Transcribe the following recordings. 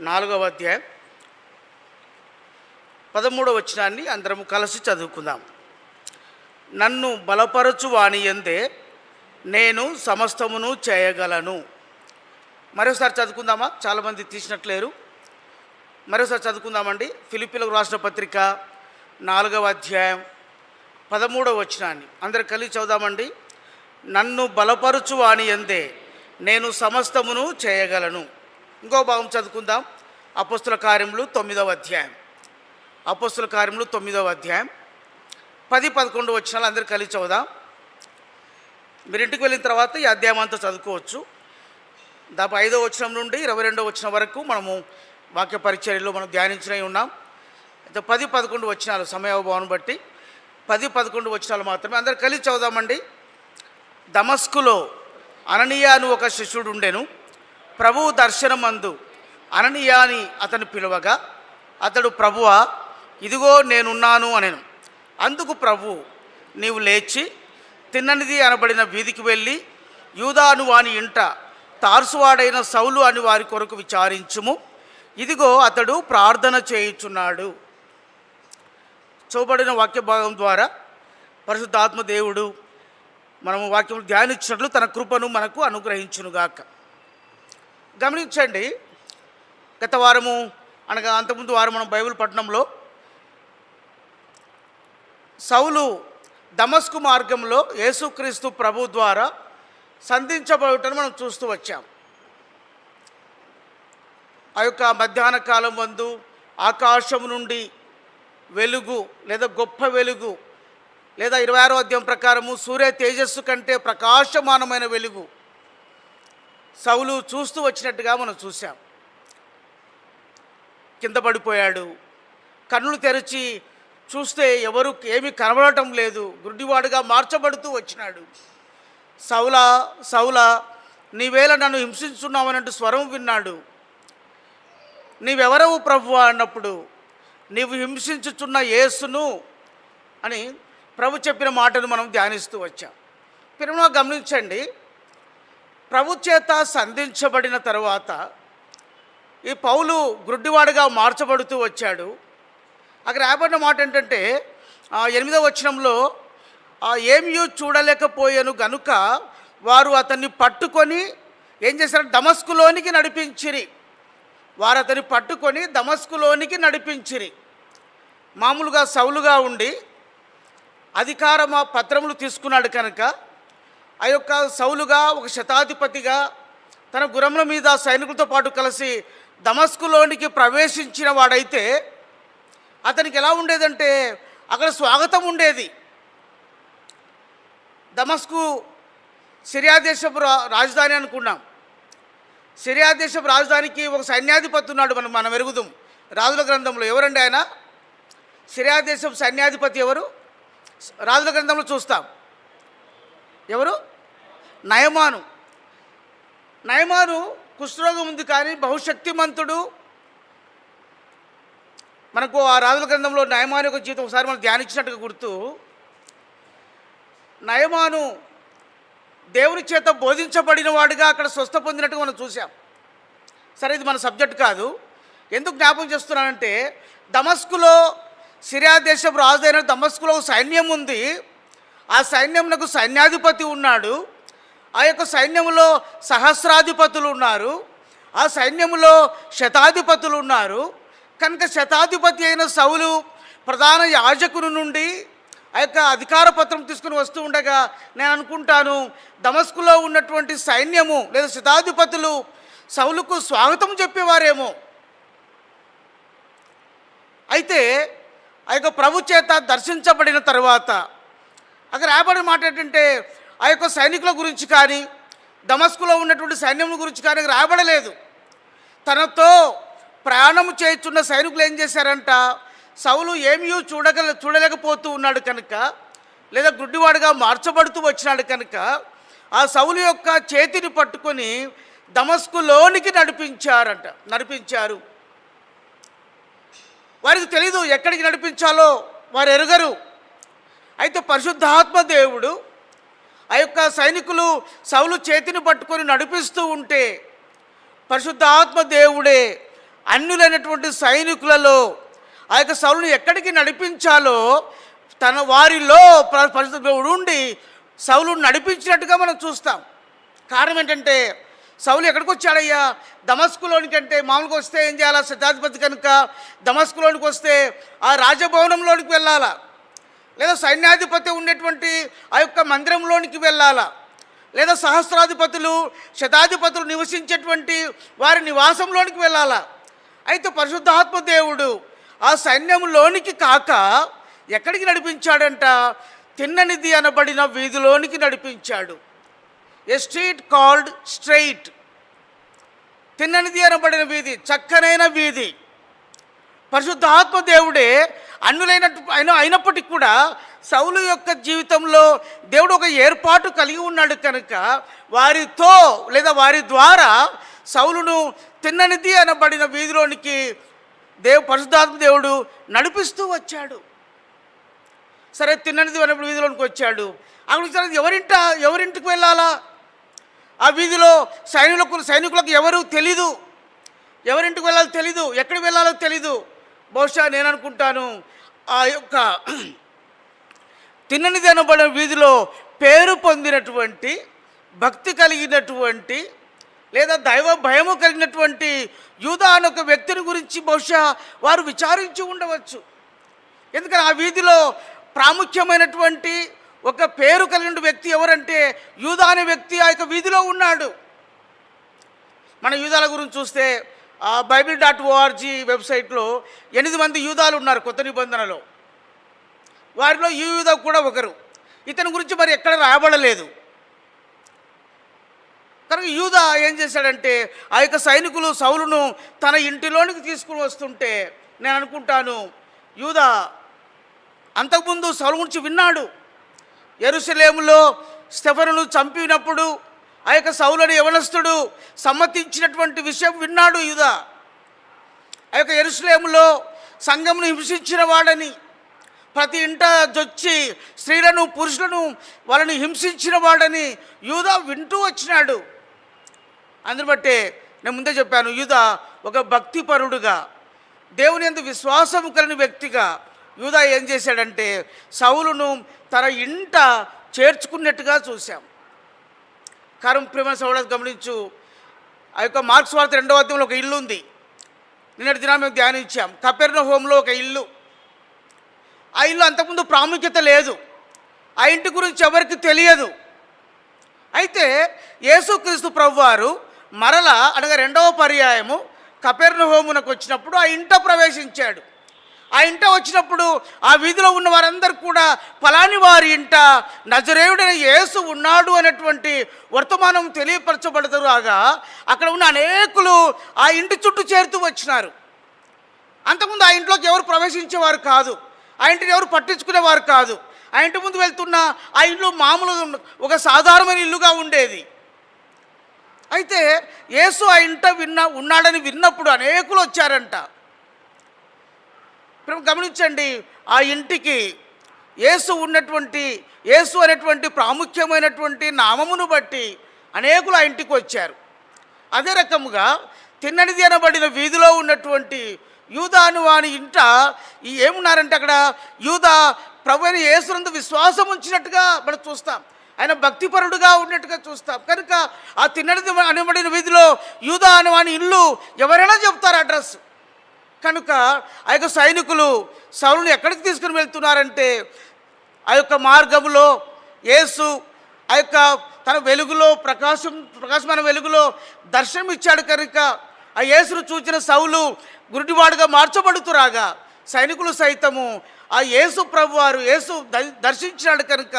4వ అధ్యాయం 13వ వచనాన్ని అందరం కలిసి చదువుకుందాం. నన్ను బలపరచు వానియందే నేను సమస్తమును చేయగలను. మరోసారి చదువుకుందామా? చాలామంది తీసినట్లేరు. మరోసారి చదువుకుందామండి. ఫిలిప్పీలకు రాసిన పత్రిక 4వ అధ్యాయం 13వ వచనాన్ని అందరు కలిసి చదువుదామండి. నన్ను బలపరచు వానియందే నేను సమస్తమును చేయగలను. ఇంకో భాగం చదువుకుందాం. అపోస్తుల కార్యములు 9వ అధ్యాయం 10-11 వచనాలు అందరు కలిసి చదువుదాం. మీరు ఇంటికి వెళ్ళిన తర్వాత ఈ అధ్యాయం అంతా చదువుకోవచ్చు. దాపు 5వ వచనం నుండి 22వ వచనం వరకు మనము వాక్య పరిచర్యలో మనం ధ్యానించినవి ఉన్నాం. అయితే 10-11 వచనాలు సమయాభావం బట్టి 10-11 వచనాలు మాత్రమే అందరు కలిసి చదువుదామండి. దమస్కులో అననీయ అని ఒక శిష్యుడు ఉండెను. ప్రభువు దర్శనమందు అననీయ అని అతను పిలువగా అతడు, ప్రభువా, ఇదిగో నేనున్నాను అనెను. అందుకు ప్రభు, నీవు లేచి తిన్ననిది అనబడిన వీధికి వెళ్ళి యూదా అను వాని ఇంట తార్సువాడైన సౌలు అని వారి కొరకు విచారించుము. ఇదిగో అతడు ప్రార్థన చేయుచున్నాడు. చూపబడిన వాక్య భాగం ద్వారా పరిశుద్ధాత్మ దేవుడు మనము వాక్యం ధ్యానించినట్లు తన కృపను మనకు అనుగ్రహించునుగాక. గమనించండి, గత వారము అనగా అంతకుముందు వారం మనం బైబిల్ పట్టణంలో సౌలు దమస్కు మార్గంలో యేసుక్రీస్తు ప్రభు ద్వారా సంధించబడుటను మనం చూస్తూ వచ్చాం. ఆ యొక్క మధ్యాహ్న కాలం వందు ఆకాశం నుండి వెలుగు లేదా గొప్ప వెలుగు లేదా 26వ అధ్యాయం ప్రకారము సూర్య తేజస్సు కంటే ప్రకాశమానమైన వెలుగు సౌలు చూస్తూ వచ్చినట్టుగా మనం చూసాం. కింద పడిపోయాడు. కన్నులు తెరిచి చూస్తే ఎవరు ఏమీ కనబడటం లేదు. గుడ్డివాడుగా మార్చబడుతూ వచ్చినాడు. సౌలా సౌలా, నీవేళ నన్ను హింసించున్నావనంటూ స్వరం విన్నాడు. నీవెవరవు ప్రభువా అన్నప్పుడు, నీవు హింసించుచున్న యేసును అని ప్రభు చెప్పిన మాటను మనం ధ్యానిస్తూ వచ్చాం. పిల్లలు గమనించండి, ప్రభు చేత సంధించబడిన తరువాత ఈ పౌలు గుడ్డివాడుగా మార్చబడుతూ వచ్చాడు. అక్కడ రాబడిన మాట ఏంటంటే 8వ వచనంలో, ఏమీ చూడలేకపోయాను గనుక వారు అతన్ని పట్టుకొని ఏం చేశారు? దమస్కులోనికి నడిపించిరి. వారు అతన్ని పట్టుకొని దమస్కులోనికి నడిపించిరి. మామూలుగా సౌలుగా ఉండి అధికార పత్రములు తీసుకున్నాడు కనుక ఆ యొక్క సౌలుగా ఒక శతాధిపతిగా తన గుర్రముల మీద సైనికులతో పాటు కలిసి దమస్కులోనికి ప్రవేశించిన వాడైతే అతనికి ఎలా ఉండేదంటే అక్కడ స్వాగతం ఉండేది. దమస్కు సిరియా దేశపు రాజధాని అనుకున్నాం. సిరియా దేశపు రాజధానికి ఒక సైన్యాధిపతి ఉన్నాడు. మనం ఎరుగుదాం రాజుల గ్రంథంలో. ఎవరండి ఆయన? సిరియా దేశపు సైన్యాధిపతి ఎవరు? రాజుల గ్రంథంలో చూస్తాం. ఎవరు? నయమాను. నయమాను కుష్ఠరోగం ఉంది కానీ బహుశక్తిమంతుడు. మనకు ఆ రాజుల గ్రంథంలో నయమాను యొక్క జీవితం ఒకసారి మనం ధ్యానించినట్టుగా గుర్తు. నయమాను దేవుని చేత బోధించబడిన వాడిగా అక్కడ స్వస్థ పొందినట్టుగా మనం చూసాం. సరే, ఇది మన సబ్జెక్ట్ కాదు. ఎందుకు జ్ఞాపకం చేస్తున్నానంటే, దమస్కులో సిరియా దేశపు రాజైన దమస్కులో సైన్యం ఉంది. ఆ సైన్యంకు సైన్యాధిపతి ఉన్నాడు. ఆ యొక్క సైన్యంలో సహస్రాధిపతులు ఉన్నారు. ఆ సైన్యంలో శతాధిపతులు ఉన్నారు. కనుక శతాధిపతి అయిన సౌలు ప్రధాన యాజకుని నుండి ఆ యొక్క అధికార పత్రం తీసుకుని వస్తూ ఉండగా నేను అనుకుంటాను, దమస్కులో ఉన్నటువంటి సైన్యము లేదా శతాధిపతులు సౌలుకు స్వాగతం చెప్పేవారేమో. అయితే ఆ యొక్క ప్రభు చేత దర్శించబడిన తర్వాత అక్కడ రాబడిన మాట ఏంటంటే, ఆ యొక్క సైనికుల గురించి కానీ దమస్కులో ఉన్నటువంటి సైన్యం గురించి కానీ రాబడలేదు. తనతో ప్రయాణం చేస్తున్న సైనికులు ఏం చేశారంట, సౌలు ఏమీ చూడలేకపోతూ ఉన్నాడు కనుక లేదా గుడ్డివాడుగా మార్చబడుతూ వచ్చినాడు కనుక ఆ సౌలు యొక్క చేతిని పట్టుకొని దమస్కులోనికి నడిపించారు. వారికి తెలీదు ఎక్కడికి నడిపించాలో వారు ఎరుగరు. అయితే పరిశుద్ధాత్మ దేవుడు ఆ యొక్క సైనికులు సౌలు చేతిని పట్టుకొని నడిపిస్తూ ఉంటే పరిశుద్ధాత్మ దేవుడే అన్యులైనటువంటి సైనికులలో ఆ యొక్క సౌలుని ఎక్కడికి నడిపించాలో తన వారిలో పరిస్థితి ఉండి సౌలుని నడిపించినట్టుగా మనం చూస్తాం. కారణం ఏంటంటే సౌలు ఎక్కడికి వచ్చాడయ్యా? దమస్కులోనికి. అంటే మామూలుగా వస్తే ఏం చేయాలా? శతాధిపతి కనుక దమస్కులోనికి వస్తే ఆ రాజభవనంలోనికి వెళ్ళాలా, లేదా సైన్యాధిపతి ఉండేటువంటి ఆ యొక్క మందిరంలోనికి వెళ్ళాలా, లేదా సహస్రాధిపతులు శతాధిపతులు నివసించేటువంటి వారి నివాసంలోనికి వెళ్ళాలా. అయితే పరిశుద్ధాత్మ దేవుడు ఆ సైన్యంలోనికి కాక ఎక్కడికి నడిపించాడంట? తిన్ననిది అనబడిన వీధిలోనికి నడిపించాడు. ఏ స్ట్రీట్ కాల్డ్ స్ట్రైట్. తిన్ననిది అనబడిన వీధి, చక్కనైన వీధి. పరిశుద్ధాత్మ దేవుడే అయినప్పటికీ కూడా సౌలు యొక్క జీవితంలో దేవుడు ఒక ఏర్పాటు కలిగి ఉన్నాడు కనుక వారితో లేదా వారి ద్వారా సౌలును తిన్ననిది అనబడిన వీధిలోనికి పరిశుద్ధాత్మ దేవుడు నడిపిస్తూ వచ్చాడు. సరే, తిన్ననిది అనబడిన వీధిలోనికి వచ్చాడు. అక్కడికి ఎవరింటికి వెళ్ళాలా? ఆ వీధిలో సైనికులకు ఎవరు తెలీదు, ఎవరింటికి వెళ్ళాలో తెలీదు, ఎక్కడికి వెళ్ళాలో తెలీదు. బహుశా నేను అనుకుంటాను ఆ యొక్క తిన్ననిది అనబడిన వీధిలో పేరు పొందినటువంటి, భక్తి కలిగినటువంటి, లేదా దైవ భయము కలిగినటువంటి యూదా అనే ఒక వ్యక్తిని గురించి బహుశా వారు విచారించి ఉండవచ్చు. ఎందుకని ఆ వీధిలో ప్రాముఖ్యమైనటువంటి ఒక పేరు కలిగిన వ్యక్తి ఎవరంటే యూదా అనే వ్యక్తి ఆ యొక్క వీధిలో ఉన్నాడు. మన యూదాల గురించి చూస్తే bible.org వెబ్సైట్లో 8 మంది యూదాలు ఉన్నారు కొత్త నిబంధనలో. వారిలో ఈ యూదా కూడా ఒకరు. ఇతని గురించి మరి ఎక్కడ రాయబడలేదు. కనుక యూదా ఏం చేశాడంటే ఆ యొక్క సైనికులు సౌలును తన ఇంటిలోనికి తీసుకుని వస్తుంటే నేను అనుకుంటాను యూదా అంతకుముందు సౌలు గురించి విన్నాడు. యెరూషలేములో స్టెఫనును చంపినప్పుడు ఆ యొక్క సౌలుని యవనస్తుడు సమ్మతించినటువంటి విషయం విన్నాడు యూదా. ఆ యొక్క యెరూషలేములో సంఘమును హింసించిన వాడని, ప్రతి ఇంట జొచ్చి స్త్రీలను పురుషులను వాళ్ళని హింసించిన వాడని యూదా వింటూ వచ్చినాడు. అందుని బట్టే నేను ముందే చెప్పాను, యూదా ఒక భక్తిపరుడుగా, దేవుని యందు విశ్వాసం కలిగిన వ్యక్తిగా యూదా ఏం చేశాడంటే సౌలును తన ఇంట చేర్చుకున్నట్టుగా చూశాం. కారం ప్రేమ సౌడస్ గమనించు, ఆ యొక్క మార్క్స్ వార్త 2వ అధ్యాయంలో ఒక ఇల్లు ఉంది. నిన్నటి దినం మేము ధ్యానించాం. కపెర్నహూములో ఒక ఇల్లు. ఆ ఇల్లు అంతకుముందు ప్రాముఖ్యత లేదు, ఆ ఇంటి గురించి ఎవరికి తెలియదు. అయితే యేసుక్రీస్తు ప్రభువారు మరలా అనగా 2వ పర్యాయము కపెర్నహూమునకు వచ్చినప్పుడు ఆ ఇంట ప్రవేశించాడు. ఆ ఇంట వచ్చినప్పుడు ఆ వీధిలో ఉన్న వారందరూ కూడా ఫలాని వారి ఇంట నజరేయుడైన యేసు ఉన్నాడు అనేటువంటి వర్తమానం తెలియపరచబడదురాగా అక్కడ ఉన్న అనేకులు ఆ ఇంటి చుట్టూ చేరుతూ వచ్చినారు. అంతకుముందు ఆ ఇంట్లోకి ఎవరు ప్రవేశించేవారు కాదు, ఆ ఇంటిని ఎవరు పట్టించుకునేవారు కాదు. ఆ ఇంటి ముందు వెళ్తున్న ఆ ఇల్లు మామూలు ఒక సాధారణమైన ఇల్లుగా ఉండేది. అయితే యేసు ఆ ఇంట ఉన్నాడని విన్నప్పుడు అనేకులు వచ్చారంట. గమనించండి, ఆ ఇంటికి యేసు అనేటువంటి ప్రాముఖ్యమైనటువంటి నామమును బట్టి అనేకులు ఆ ఇంటికి వచ్చారు. అదే రకముగా తిన్ననిది అనబడిన వీధిలో ఉన్నటువంటి యూదాను వాని ఇంట ఏమున్నారంటే అక్కడ యూదా ప్రభువైన యేసునందు విశ్వాసం ఉంచినట్టుగా మనం చూస్తాం, ఆయన భక్తిపరుడుగా ఉన్నట్టుగా చూస్తాం. కనుక ఆ తిన్ననిది అనబడిన వీధిలో యూదా అని వాని ఇల్లు ఎవరైనా చెప్తారు అడ్రస్. కనుక ఆ యొక్క సైనికులు సౌలుని ఎక్కడికి తీసుకుని వెళ్తున్నారంటే ఆ యొక్క మార్గములో యేసు ఆ యొక్క తన వెలుగులో ప్రకాశమైన వెలుగులో దర్శనం ఇచ్చాడు. కనుక ఆ యేసును చూచిన సౌలు గురుడివాడుగా మార్చబడుతురాగా సైనికులు సైతము ఆ యేసు ప్రభువారు యేసు దర్శించినాడు కనుక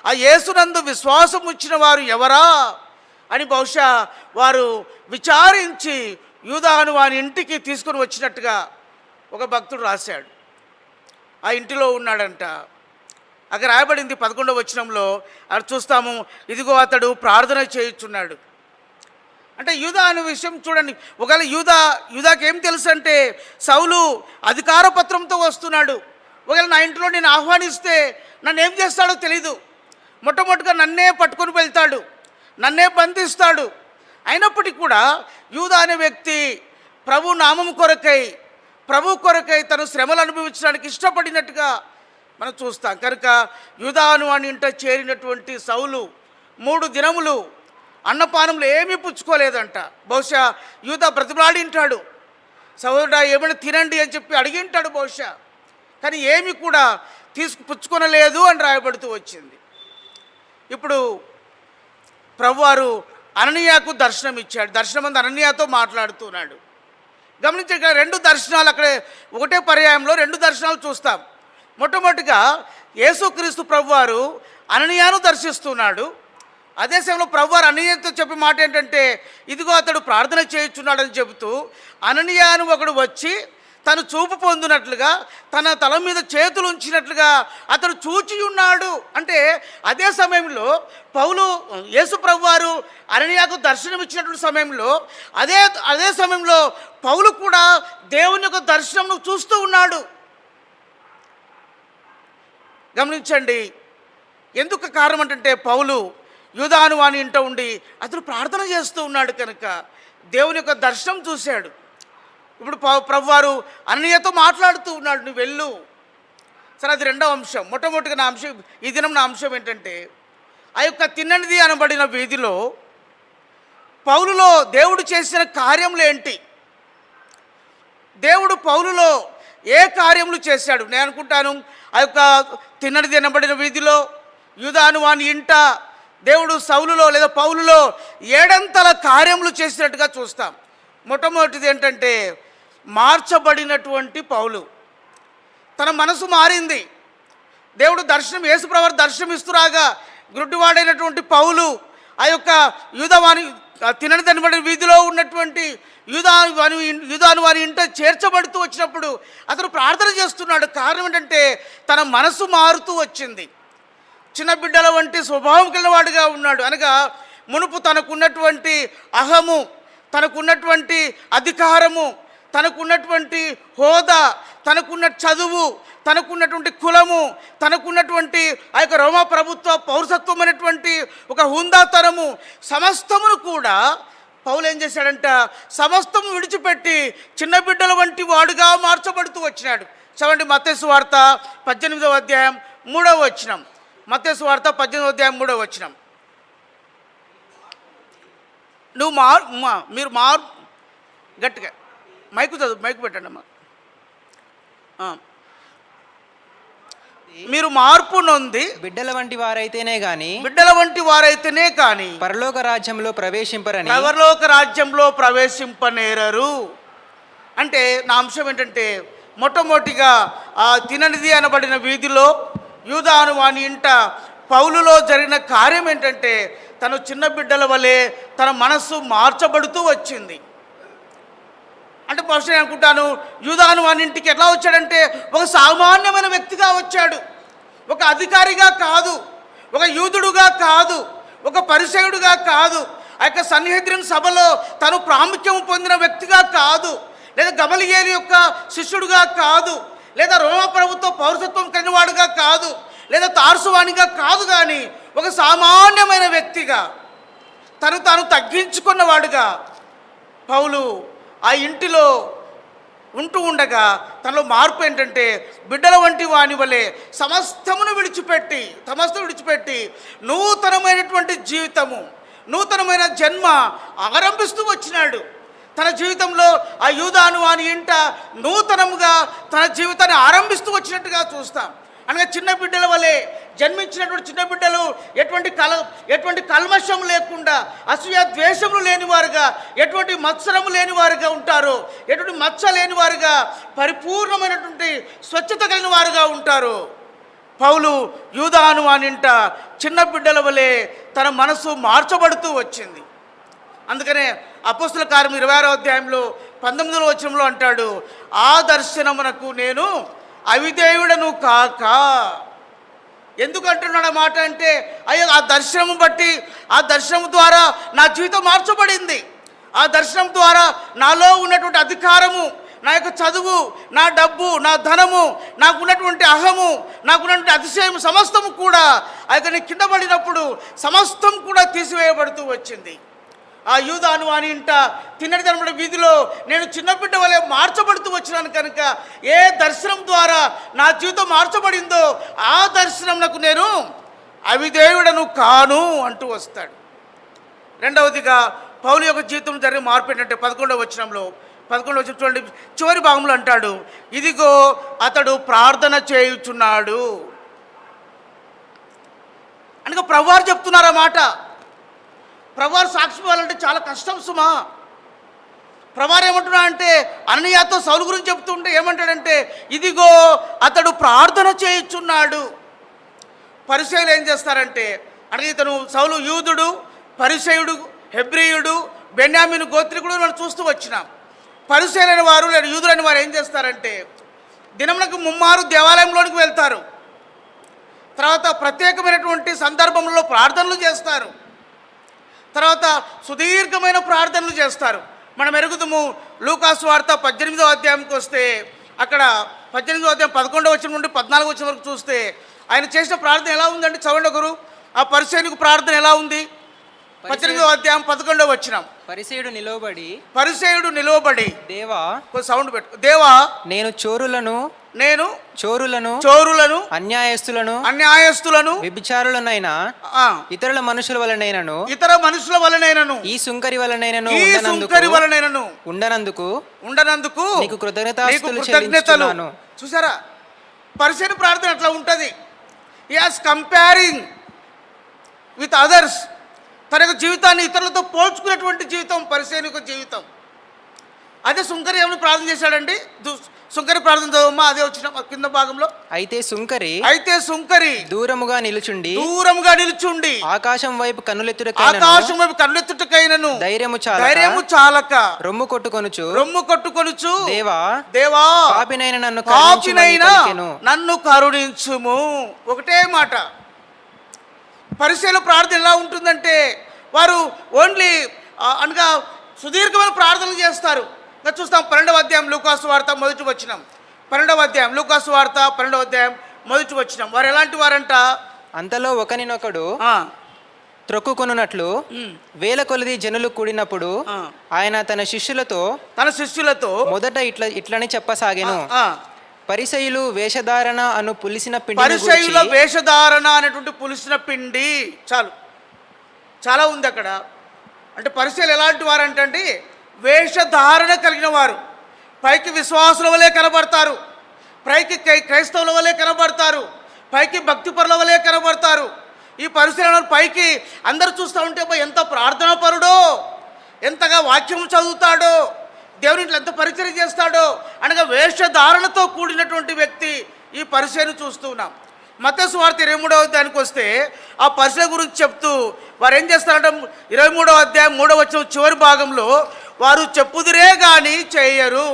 ఆ యేసునందు విశ్వాసం ఉంచిన వారు ఎవరా అని బహుశా వారు విచారించి యూదాను వాని ఇంటికి తీసుకుని వచ్చినట్టుగా ఒక భక్తుడు రాశాడు. ఆ ఇంటిలో ఉన్నాడంట. అక్కడ రాయబడింది 11వ వచనంలో అది చూస్తాము, ఇదిగో అతడు ప్రార్థన చేయుచున్నాడు. అంటే యూదా అనే విషయం చూడండి. ఒకవేళ యూదాకి ఏం తెలుసు అంటే సౌలు అధికార పత్రంతో వస్తున్నాడు. ఒకవేళ నా ఇంట్లో నేను ఆహ్వానిస్తే నన్ను ఏం చేస్తాడో తెలీదు. మొట్టమొదటిగా నన్నే పట్టుకొని వెళ్తాడు, నన్నే బంధిస్తాడు. అయినప్పటికీ కూడా యూదా అనే వ్యక్తి ప్రభు నామం కొరకై, ప్రభు కొరకై తను శ్రమలు అనుభవించడానికి ఇష్టపడినట్టుగా మనం చూస్తాం. కనుక యూదాను అని ఇంట చేరినటువంటి సౌలు 3 దినములు అన్నపానములు ఏమీ పుచ్చుకోలేదంట. బహుశా యూదా బ్రతిమలాడింటాడు, సౌలుడా ఏమైనా తినండి అని చెప్పి అడిగింటాడు బహుశా, కానీ ఏమి కూడా పుచ్చుకొనలేదు అని రాయబడుతూ వచ్చింది. ఇప్పుడు ప్రభువారు అననీయాకు దర్శనం ఇచ్చాడు. దర్శనం అందు అననీయాతో మాట్లాడుతున్నాడు. గమనించగా 2 దర్శనాలు అక్కడే ఒకటే పర్యాయంలో 2 దర్శనాలు చూస్తాం. మొట్టమొదటిగా యేసుక్రీస్తు ప్రభువారు అననీయాను దర్శిస్తున్నాడు. అదే సమయంలో ప్రభువారు అననీయాతో చెప్పే మాట ఏంటంటే, ఇదిగో అతడు ప్రార్థన చేయుచున్నాడని చెబుతూ అననీయాను ఒకడు వచ్చి తను చూపు పొందినట్లుగా, తన తల మీద చేతులు ఉంచినట్లుగా అతడు చూచి ఉన్నాడు. అంటే అదే సమయంలో యేసు ప్రభువారు అననీయాకు దర్శనం ఇచ్చినటువంటి సమయంలో అదే సమయంలో పౌలు కూడా దేవుని యొక్క దర్శనం చూస్తూ ఉన్నాడు. గమనించండి, ఎందుకు కారణం అంటే పౌలు యూదాను వాని ఇంట ఉండి అతడు ప్రార్థన చేస్తూ ఉన్నాడు కనుక దేవుని యొక్క దర్శనం చూశాడు. ఇప్పుడు ప్రభువారు అననీయతో మాట్లాడుతూ ఉన్నాడు, నువ్వు వెళ్ళు. సరే, అది 2వ అంశం. మొట్టమొదటిగా నా అంశం, ఈ దినం నా అంశం ఏంటంటే, ఆ యొక్క తిన్ననిది అనబడిన వీధిలో పౌలులో దేవుడు చేసిన కార్యములు ఏంటి, దేవుడు పౌలులో ఏ కార్యములు చేశాడు. నేను అనుకుంటాను ఆ యొక్క తిన్ననిది అనబడిన వీధిలో యూదాను వాని ఇంట దేవుడు సౌలులో లేదా పౌలులో 7 కార్యములు చేసినట్టుగా చూస్తాం. మొట్టమొదటిది ఏంటంటే, మార్చబడినటువంటి పౌలు, తన మనసు మారింది. దేవుడు యేసుప్రభువారు దర్శనం ఇస్తురాగా గుడ్డివాడైనటువంటి పౌలు ఆ యొక్క యూదావాని తిననిదనబడిన వీధిలో ఉన్నటువంటి యూదాను వారి ఇంట చేర్చబడుతూ వచ్చినప్పుడు అతను ప్రార్థన చేస్తున్నాడు. కారణం ఏంటంటే, తన మనసు మారుతూ వచ్చింది. చిన్న బిడ్డల వంటి స్వభావం కలిగినవాడుగా ఉన్నాడు. అనగా మునుపు తనకున్నటువంటి అహము, తనకున్నటువంటి అధికారము, తనకున్నటువంటి హోదా, తనకున్న చదువు, తనకున్నటువంటి కులము, తనకున్నటువంటి ఆ యొక్క రోమా ప్రభుత్వ పౌరసత్వం అనేటువంటి ఒక హుందాతనము, సమస్తమును కూడా పౌలు ఏం చేశాడంట, సమస్తము విడిచిపెట్టి చిన్న బిడ్డల వంటి వాడుగా మార్చబడుతూ వచ్చినాడు. చదవండి, మత్తయి సువార్త 18వ అధ్యాయం 3వ వచనం. మత్తయి సువార్త 18వ అధ్యాయం 3వ వచనం. మీరు గట్టిగా మైకు పెట్టండి అమ్మా. మీరు మార్పు నొంది బిడ్డల వంటి వారైతేనే కానీ పరలోక రాజ్యంలో ప్రవేశింపనేరరు. అంటే నా అంశం ఏంటంటే, మొట్టమొదటిగా ఆ తిననిది అనబడిన వీధిలో యూదాను వాని ఇంట పౌలులో జరిగిన కార్యం ఏంటంటే, తను చిన్న బిడ్డల వలె తన మనస్సు మార్చబడుతూ వచ్చింది. అంటే ఫస్ట్ నేను అనుకుంటాను, యూదాను వాని ఇంటికి ఎట్లా వచ్చాడంటే, ఒక సామాన్యమైన వ్యక్తిగా వచ్చాడు. ఒక అధికారిగా కాదు, ఒక యూదుడుగా కాదు, ఒక పరిసయుడుగా కాదు, ఆ యొక్క సన్నిహద్రిన్ సభలో తను ప్రాముఖ్యం పొందిన వ్యక్తిగా కాదు, లేదా గమలియేలు యొక్క శిష్యుడుగా కాదు, లేదా రోమా ప్రభుత్వ పౌరసత్వం కలిగినవాడుగా కాదు, లేదా తార్సువానిగా కాదు, కానీ ఒక సామాన్యమైన వ్యక్తిగా తాను తగ్గించుకున్నవాడుగా పౌలు ఆ ఇంటిలో ఉంటూ ఉండగా తనలో మార్పు ఏంటంటే, బిడ్డల వంటి వాని వలె సమస్తమును విడిచిపెట్టి నూతనమైనటువంటి జీవితము, నూతనమైన జన్మ ఆరంభిస్తూ వచ్చినాడు. తన జీవితంలో ఆ యూదాను వాని ఇంట నూతనముగా తన జీవితాన్ని ఆరంభిస్తూ వచ్చినట్టుగా చూస్తాం. అనగా చిన్న బిడ్డల వలె జన్మించినటువంటి చిన్న బిడ్డలు ఎటువంటి కల్మషం లేకుండా, అసూయ ద్వేషములు లేనివారుగా, ఎటువంటి మత్సరము లేనివారుగా ఉంటారు, ఎటువంటి మచ్చ లేనివారుగా, పరిపూర్ణమైనటువంటి స్వచ్ఛత కలిగిన వారుగా ఉంటారు. పౌలు యూదాను వానింట చిన్న బిడ్డల వలె తన మనసు మార్చబడుతూ వచ్చింది. అందుకనే అపోస్తుల కార్యం 26వ అధ్యాయంలో 19వ వచనంలో అంటాడు, ఆ దర్శనమునకు నేను అవిధేయుడను కాక. ఎందుకు అంటున్నాడు ఆ మాట అంటే, అయ్యో ఆ దర్శనం బట్టి, ఆ దర్శనం ద్వారా నా జీవితం మార్చబడింది. ఆ దర్శనం ద్వారా నాలో ఉన్నటువంటి అధికారము, నా యొక్క చదువు, నా డబ్బు, నా ధనము, నాకున్నటువంటి అహము, నాకున్నటువంటి అతిశయం సమస్తము కూడా ఆయన కింద పడినప్పుడు సమస్తం కూడా తీసివేయబడుతూ వచ్చింది. ఆ యూదాను వాని ఇంట తిన్నటి ధనముల వీధిలో నేను చిన్నబిడ్డ వలె మార్చబడుతూ వచ్చినాను కనుక ఏ దర్శనం ద్వారా నా జీవితం మార్చబడిందో ఆ దర్శనంకు నేను అవిధేయుడను కాను అంటూ వస్తాడు. రెండవదిగా పౌలు యొక్క జీవితం జరిగిన మార్పు ఏంటంటే 11వ వచనంలో చూడండి, చివరి భాగంలో అంటాడు, ఇదిగో అతడు ప్రార్థన చేయుచున్నాడు. అనగా ప్రభువారు చెప్తున్నారు ఆ మాట. ప్రభువారు సాక్షి ఇవ్వాలంటే చాలా కష్టం సుమా. ప్రభువారు ఏమంటున్నా అంటే అననీయాతో సౌలు గురించి చెప్తుంటే ఏమంటాడంటే ఇదిగో అతడు ప్రార్థన చేయుచున్నాడు. పరిసయ్యులు ఏం చేస్తారంటే అనగా ఇతను సౌలు యూదుడు, పరిసయ్యుడు, హెబ్రీయుడు, బెన్యామీను గోత్రికుడు మనం చూస్తూ వచ్చినాం. పరిసయ్యులైన వారు లేదా యూదులైన వారు ఏం చేస్తారంటే దినమునకు ముమ్మారు దేవాలయంలోనికి వెళ్తారు. తర్వాత ప్రత్యేకమైనటువంటి సందర్భంలో ప్రార్థనలు చేస్తారు. తర్వాత సుదీర్ఘమైన ప్రార్థనలు చేస్తారు. మనం ఎరుగుదము లూకాసు వార్త 18వ అధ్యాయంకి వస్తే అక్కడ 18వ అధ్యాయం 11వ వచనం నుండి 14వ వచనం వరకు చూస్తే ఆయన చేసిన ప్రార్థన ఎలా ఉందండి? చదవండి ఒకరు. ఆ పరిసయ్యునికి ప్రార్థన ఎలా ఉంది? 18వ అధ్యాయం 11వ వచనం. పరిసయ్యుడు నిలువబడి దేవా, సౌండ్ పెట్టు. దేవా, నేను చోరులను అన్యాయస్తులను వ్యభిచారులనైనా ఇతర మనుషుల వలనైనను ఈ సుంకరి వలనైనను ఉండనందుకు నీకు కృతజ్ఞతాస్తుతులు చెల్లించుచున్నాను. చూసారా, పరిసయ్యుని ప్రార్థన అట్లా ఉంటుంది. He has comparing with others. తన యొక్క జీవితాన్ని ఇతరులతో పోల్చుకునేటువంటి జీవితం పరిసయ్యుని యొక్క జీవితం. అదే సుంకరి ఏమని ప్రార్థన చేశాడండి? సుంకరి ప్రార్థన చదవమ్మా, అదే వచ్చిన కింద భాగంలో. అయితే సుంకరి దూరముగా నిలుచుండి ఆకాశం వైపు కన్నులెత్తుటకైనను ధైర్యము చాలక రొమ్ము కొట్టుకొనుచు దేవా పాపినైన నన్ను కరుణించుము. ఒకటే మాట. పరిసయ్యుల ప్రార్థన ఎలా ఉంటుందంటే వారు ఓన్లీ అనగా సుదీర్ఘమైన ప్రార్థనలు చేస్తారు. ఇంకా చూస్తాం 12వ అధ్యాయం లూకాసు వార్త మొదటి వచనం. 12వ అధ్యాయం లూకాసు వార్త 12వ అధ్యాయం మొదటి వచనం. వారు ఎలాంటి వారంట? అంతలో ఒకనినొకడు త్రొక్కుకొనున్నట్లు వేల కొలది జనులు కూడినప్పుడు ఆయన తన శిష్యులతో మొదట ఇట్లని చెప్పసాగెను. పరిసయ్యులు వేషధారణ అను పులిసిన పిండి. పరిసయ్యుల వేషధారణ అనేటువంటి పులిసిన పిండి చాలా ఉంది అక్కడ. అంటే పరిసయ్యులు ఎలాంటి వారు అంటే వేషధారణ కలిగిన వారు. పైకి విశ్వాసుల వలె కనబడతారు, పైకి క్రైస్తవుల వలె కనబడతారు, పైకి భక్తిపరుల వలె కనబడతారు. ఈ పరిసయ్యులు పైకి అందరూ చూస్తూ ఉంటే ఎంత ప్రార్థనా పరుడో, ఎంతగా వాక్యం చదువుతాడో, దేవుని ఇంట్లో ఎంత పరిచయం చేస్తాడో అనగా వేషధారణతో కూడినటువంటి వ్యక్తి ఈ పరిసయ్యుని చూస్తూ ఉన్నాం. మత్తయి సువార్త 23వ అధ్యాయానికి వస్తే ఆ పరిసయ్యుల గురించి చెప్తూ వారు ఏం చేస్తారంటే 23వ అధ్యాయం 3వ వచనం చివరి భాగంలో వారు చెప్పుదురే కానీ చేయరు.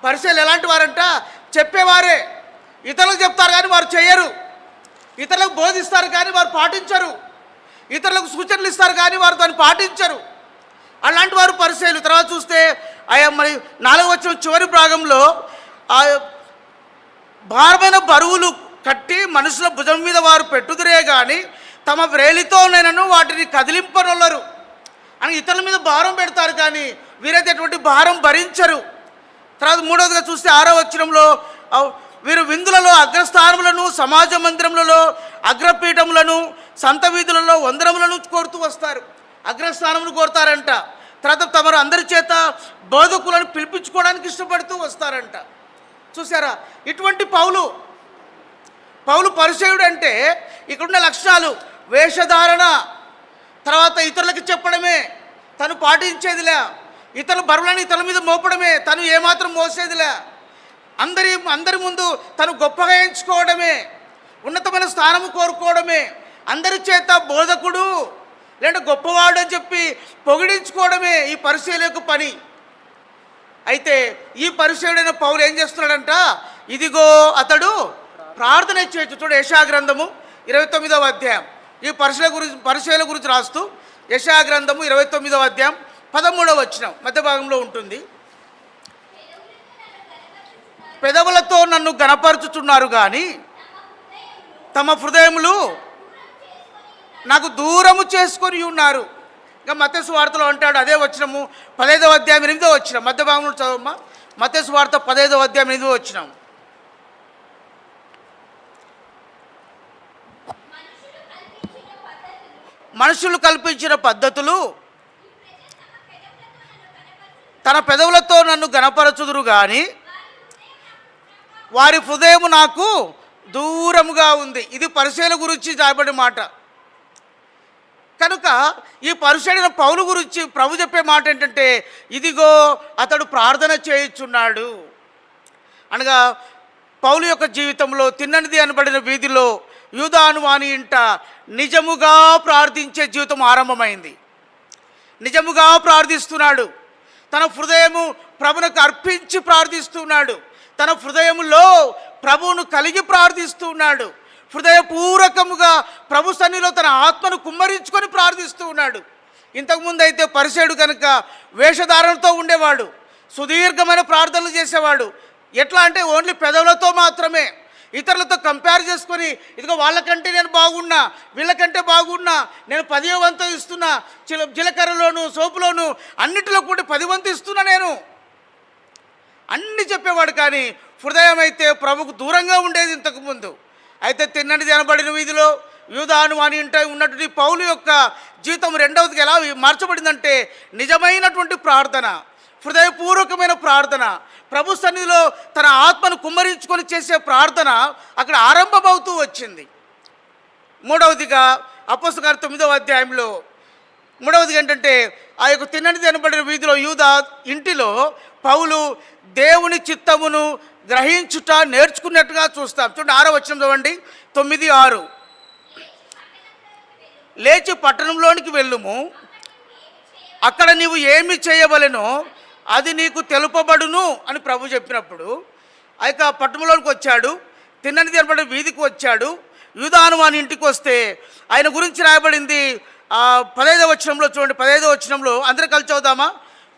పరిసయ్యులు ఎలాంటి వారంట? చెప్పేవారే, ఇతరులకు చెప్తారు కానీ వారు చేయరు. ఇతరులకు బోధిస్తారు కానీ వారు పాటించరు. ఇతరులకు సూచనలు ఇస్తారు కానీ వారు దాన్ని పాటించరు. అలాంటి వారు పరిసయ్యులు. తర్వాత చూస్తే మరి 4వ వచనం చివరి భాగంలో భారమైన బరువులు కట్టి మనుషుల భుజం మీద వారు పెట్టుదురే కానీ తమ వ్రేలితో నేను వాటిని కదిలింపనొల్లరు అని ఇతరుల మీద భారం పెడతారు కానీ వీరైతే ఎటువంటి భారం భరించరు. తర్వాత 3వదిగా చూస్తే 6వ వచనంలో వీరు విందులలో అగ్రస్థానములను, సమాజ మందిరములలో అగ్రపీఠములను, సంత వీధులలో వందరములను కోరుతూ వస్తారు. అగ్రస్థానములు కోరుతారంట. తర్వాత తమరు అందరి చేత బోధకులను పిలిపించుకోవడానికి ఇష్టపడుతూ వస్తారంట. చూసారా, ఇటువంటి పౌలు పరిసయ్యుడు అంటే ఇక్కడున్న లక్షణాలు: వేషధారణ, తర్వాత ఇతరులకు చెప్పడమే, తను పాటించేదిలే, ఇతరుల బరువులను ఇతరుల మీద మోపడమే, తను ఏమాత్రం మోసేదిలే, అందరి ముందు తను గొప్పగా ఎంచుకోవడమే, ఉన్నతమైన స్థానము కోరుకోవడమే, అందరి చేత బోధకుడు లేదంటే గొప్పవాడు అని చెప్పి పొగిడించుకోవడమే ఈ పరిసయ్యుల యొక్క పని. అయితే ఈ పరిసయ్యుడైన పౌలు ఏం చేస్తున్నాడంట? ఇదిగో అతడు ప్రార్థన చేయొచ్చు. చూడు, యెషయా గ్రంథము 29వ అధ్యాయం ఈ పరిసయ్యుల గురించి రాస్తూ యెషయా గ్రంథము 29వ అధ్యాయం 13వ వచనం మధ్య భాగంలో ఉంటుంది. పెదవులతో నన్ను గణపరుచుచున్నారు కానీ తమ హృదయములు నాకు దూరము చేసుకొని ఉన్నారు. ఇంకా మత్తయి సువార్తలో అంటాడు, అదే వచనము 15వ అధ్యాయం 8వ వచనం, మధ్య భాగంలో చదవమ్మా. మత్తయి సువార్త 15వ అధ్యాయం 8వ వచనం. మనుషులు కల్పించిన పద్ధతులు తన పెదవులతో నన్ను గణపరచుదురు గాని వారి హృదయము నాకు దూరముగా ఉంది. ఇది పరిసయ్యుల గురించి రాయబడిన మాట. కనుక ఈ పరిసయ్యుడైన పౌలు గురించి ప్రభు చెప్పే మాట ఏంటంటే, ఇదిగో అతడు ప్రార్థన చేయుచున్నాడు అనగా పౌలు యొక్క జీవితంలో తిన్ననిది అనబడిన వీధిలో యూదాను వాని ఇంట నిజముగా ప్రార్థించే జీవితం ఆరంభమైంది. నిజముగా ప్రార్థిస్తున్నాడు. తన హృదయము ప్రభువుకు అర్పించి ప్రార్థిస్తున్నాడు. తన హృదయములో ప్రభువును కలిగి ప్రార్థిస్తున్నాడు. హృదయపూర్వకముగా ప్రభు సన్నిధిలో తన ఆత్మను కుమ్మరించుకొని ప్రార్థిస్తూ ఉన్నాడు. ఇంతకుముందు అయితే పరిసయ్యుడు కనుక వేషధారణతో ఉండేవాడు, సుదీర్ఘమైన ప్రార్థనలు చేసేవాడు. ఎట్లా అంటే ఓన్లీ పెదవులతో మాత్రమే, ఇతరులతో కంపేర్ చేసుకొని ఇదిగో వాళ్ళకంటే నేను బాగున్నా, వీళ్ళకంటే బాగున్నా, నేను 10వ వంతు ఇస్తున్నా, జీలకర్రలోను సోపులోను అన్నిటిలో కూడా 10 వంతు ఇస్తున్నా నేను అన్ని చెప్పేవాడు. కానీ హృదయం అయితే ప్రభుకు దూరంగా ఉండేది ఇంతకుముందు. అయితే తిన్ననిది అనబడిన వీధిలో యూదాను వాని ఇంట ఉన్నటువంటి పౌలు యొక్క జీవితం రెండవదికి ఎలా మార్చబడిందంటే, నిజమైనటువంటి ప్రార్థన, హృదయపూర్వకమైన ప్రార్థన, ప్రభు సన్నిధిలో తన ఆత్మను కుమ్మరించుకొని చేసే ప్రార్థన అక్కడ ఆరంభమవుతూ వచ్చింది. మూడవదిగా అపోస్తలుల కార్యం 9వ అధ్యాయంలో మూడవదిగా ఏంటంటే, ఆ యొక్క తిన్ననిది అనబడిన వీధిలో యూదా ఇంటిలో పౌలు దేవుని చిత్తమును గ్రహించుట నేర్చుకున్నట్టుగా చూస్తాం. చూడండి 6వ వచనం చదవండి, 9:6. లేచి పట్టణంలోనికి వెళ్ళుము, అక్కడ నీవు ఏమి చేయవలెనో అది నీకు తెలుపబడును అని ప్రభు చెప్పినప్పుడు ఆ యొక్క పట్టణంలోనికి వచ్చాడు. తిన్ననిది అనబడిన వీధికి వచ్చాడు. యూదాను వాని ఇంటికి వస్తే ఆయన గురించి రాయబడింది 15వ వచనంలో. చూడండి 15వ వచనంలో అందరూ కలిసి చదువుదామా?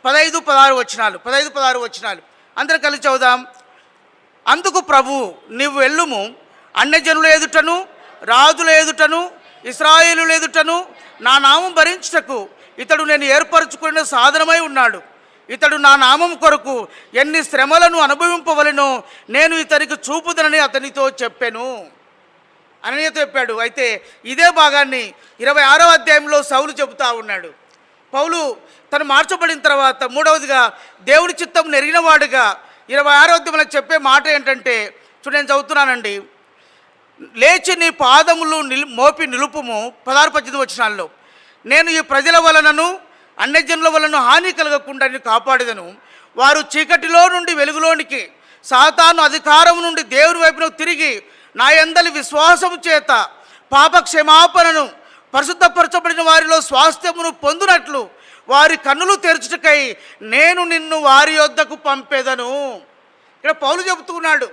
15, 16 వచనాలు, 15, 16 వచనాలు అందరూ కలిసి చదువుదాం. అందుకు ప్రభు, నీవు వెళ్ళుము, అన్యజనుల ఎదుటను రాజుల ఎదుటను ఇశ్రాయేలుల ఎదుటను నా నామం భరించుటకు ఇతడు నేను ఏర్పరచుకున్న సాధనమై ఉన్నాడు. ఇతడు నా నామం కొరకు ఎన్ని శ్రమలను అనుభవింపవలెనో నేను ఇతనికి చూపుదనని అతనితో చెప్పాను అని చెప్పాడు. అయితే ఇదే భాగాన్ని 26వ అధ్యాయంలో సౌలు చెబుతా ఉన్నాడు. పౌలు తను మార్చబడిన తర్వాత మూడవదిగా దేవుని చిత్తం నెరిగినవాడుగా 26వ అధ్యాయంలో చెప్పే మాట ఏంటంటే, చూడండి నేను చదువుతున్నానండి. లేచి నీ పాదములు మోపి నిలుపుము, 16, 18 వచనాల్లో. నేను ఈ ప్రజల వలనను అన్యజనుల వలన హాని కలగకుండా నేను కాపాడేదను. వారు చీకటిలో నుండి వెలుగులోనికి, సాతాను అధికారం నుండి దేవుని వైపునకు తిరిగి నా యందలి విశ్వాసము చేత పాప క్షమాపణను పరిశుద్ధపరచబడిన వారిలో స్వాస్థ్యమును పొందునట్లు వారి కన్నులు తెరచుటకై నేను నిన్ను వారి యొద్దకు పంపేదను. ఇక్కడ పౌలు చెబుతున్నాడు.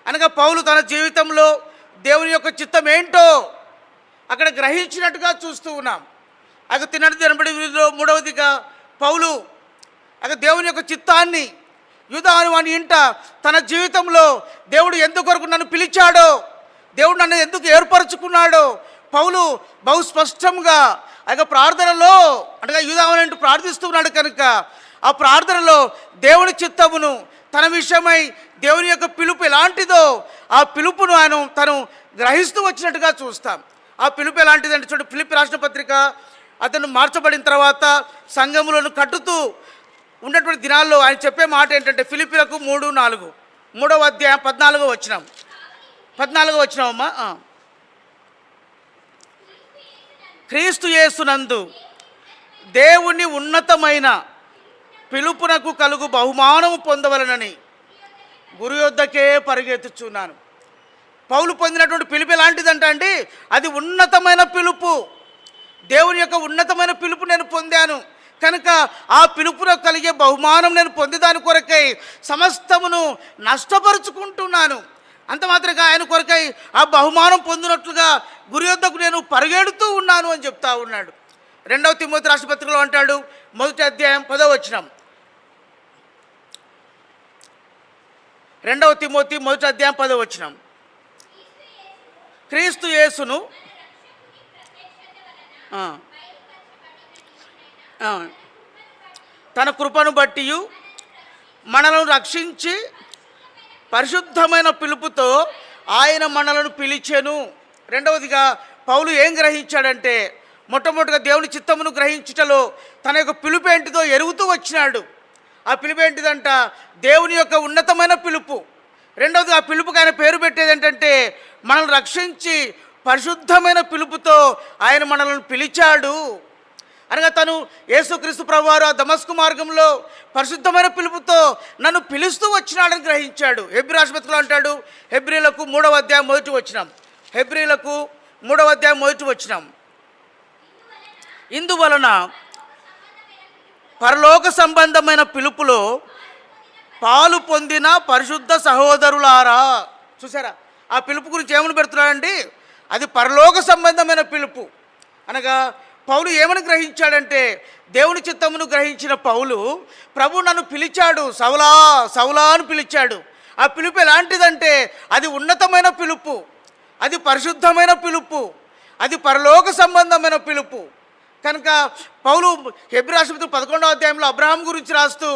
అనగా పౌలు తన జీవితంలో దేవుని యొక్క చిత్తం ఏంటో అక్కడ గ్రహించినట్టుగా చూస్తూ ఉన్నాం. అక్కడ తిన్నది అనబడి మూడవదిగా పౌలు అక్కడ దేవుని యొక్క చిత్తాన్ని యూదాను వాని ఇంట తన జీవితంలో దేవుడు ఎందుకొరకు నన్ను పిలిచాడో, దేవుడు నన్ను ఎందుకు ఏర్పరచుకున్నాడో పౌలు బహు స్పష్టంగా ఆ యొక్క ప్రార్థనలో అనగా యూదాను ఇంటూ ప్రార్థిస్తున్నాడు. కనుక ఆ ప్రార్థనలో దేవుని చిత్తమును తన విషయమై దేవుని యొక్క పిలుపు ఎలాంటిదో ఆ పిలుపును ఆయన తను గ్రహిస్తూ వచ్చినట్టుగా చూస్తాం. ఆ పిలుపు ఎలాంటిదంటే చూడండి, ఫిలిప్పీ రాసిన పత్రిక అతను మార్చబడిన తర్వాత సంఘములను కట్టుతూ ఉన్నటువంటి దినాల్లో ఆయన చెప్పే మాట ఏంటంటే, ఫిలిప్పీలకు 3:4, 3వ అధ్యాయం 14వ వచనం, 14వ వచనమమ్మా. క్రీస్తు యేసునందు దేవుని ఉన్నతమైన పిలుపునకు కలుగు బహుమానము పొందవలనని గురు యొద్దకే పరిగెత్తుచున్నాను. పౌలు పొందినటువంటి పిలుపు ఎలాంటిదంట అండి, అది ఉన్నతమైన పిలుపు. దేవుని యొక్క ఉన్నతమైన పిలుపు నేను పొందాను కనుక ఆ పిలుపునకు కలిగే బహుమానం నేను పొందేదాని కొరకై సమస్తమును నష్టపరుచుకుంటున్నాను. అంత మాత్రమే ఆయన కొరకై ఆ బహుమానం పొందినట్లుగా గురి యొద్దకు నేను పరిగెడుతూ ఉన్నాను అని చెప్తా ఉన్నాడు. 2వ తిమోతి రాసిన పత్రికలో అంటాడు, 1వ అధ్యాయం 10వ వచనం. 2వ తిమోతి 1వ అధ్యాయం 10వ వచనం. క్రీస్తు యేసును తన కృపను బట్టి మనలను రక్షించి పరిశుద్ధమైన పిలుపుతో ఆయన మనలను పిలిచెను. రెండవదిగా పౌలు ఏం గ్రహించాడంటే, మొట్టమొదటిగా దేవుని చిత్తమును గ్రహించుటలో తన యొక్క పిలుపు ఏంటిదో ఎరుగుతూ వచ్చినాడు. ఆ పిలుపు ఏంటిదంట? దేవుని యొక్క ఉన్నతమైన పిలుపు. రెండవది, ఆ పిలుపుకి ఆయన పేరు పెట్టేది ఏంటంటే, మనల్ని రక్షించి పరిశుద్ధమైన పిలుపుతో ఆయన మనల్ని పిలిచాడు అనగా తను యేసుక్రీస్తు ప్రభువారు ఆ దమస్కు మార్గంలో పరిశుద్ధమైన పిలుపుతో నన్ను పిలుస్తూ వచ్చినాడని గ్రహించాడు. హెబ్రీ రాష్ట్రపతిలో అంటాడు, హెబ్రీలకు 3వ అధ్యాయం 1వ వచనం, హెబ్రీలకు 3వ అధ్యాయం 1వ వచనం, ఇందువలన పరలోక సంబంధమైన పిలుపులో పాలు పొందిన పరిశుద్ధ సహోదరులారా. చూసారా, ఆ పిలుపు గురించి ఏమని పెడుతున్నాడండి? అది పరలోక సంబంధమైన పిలుపు అనగా పౌలు ఏమని గ్రహించాడంటే, దేవుని చిత్తమును గ్రహించిన పౌలు, ప్రభు నన్ను పిలిచాడు, సౌలా సౌలా అని పిలిచాడు. ఆ పిలుపు ఎలాంటిదంటే, అది ఉన్నతమైన పిలుపు, అది పరిశుద్ధమైన పిలుపు, అది పరలోక సంబంధమైన పిలుపు. కనుక పౌలు హెబ్రీ రాష్ట్రపతి 11వ అధ్యాయంలో అబ్రహాం గురించి రాస్తూ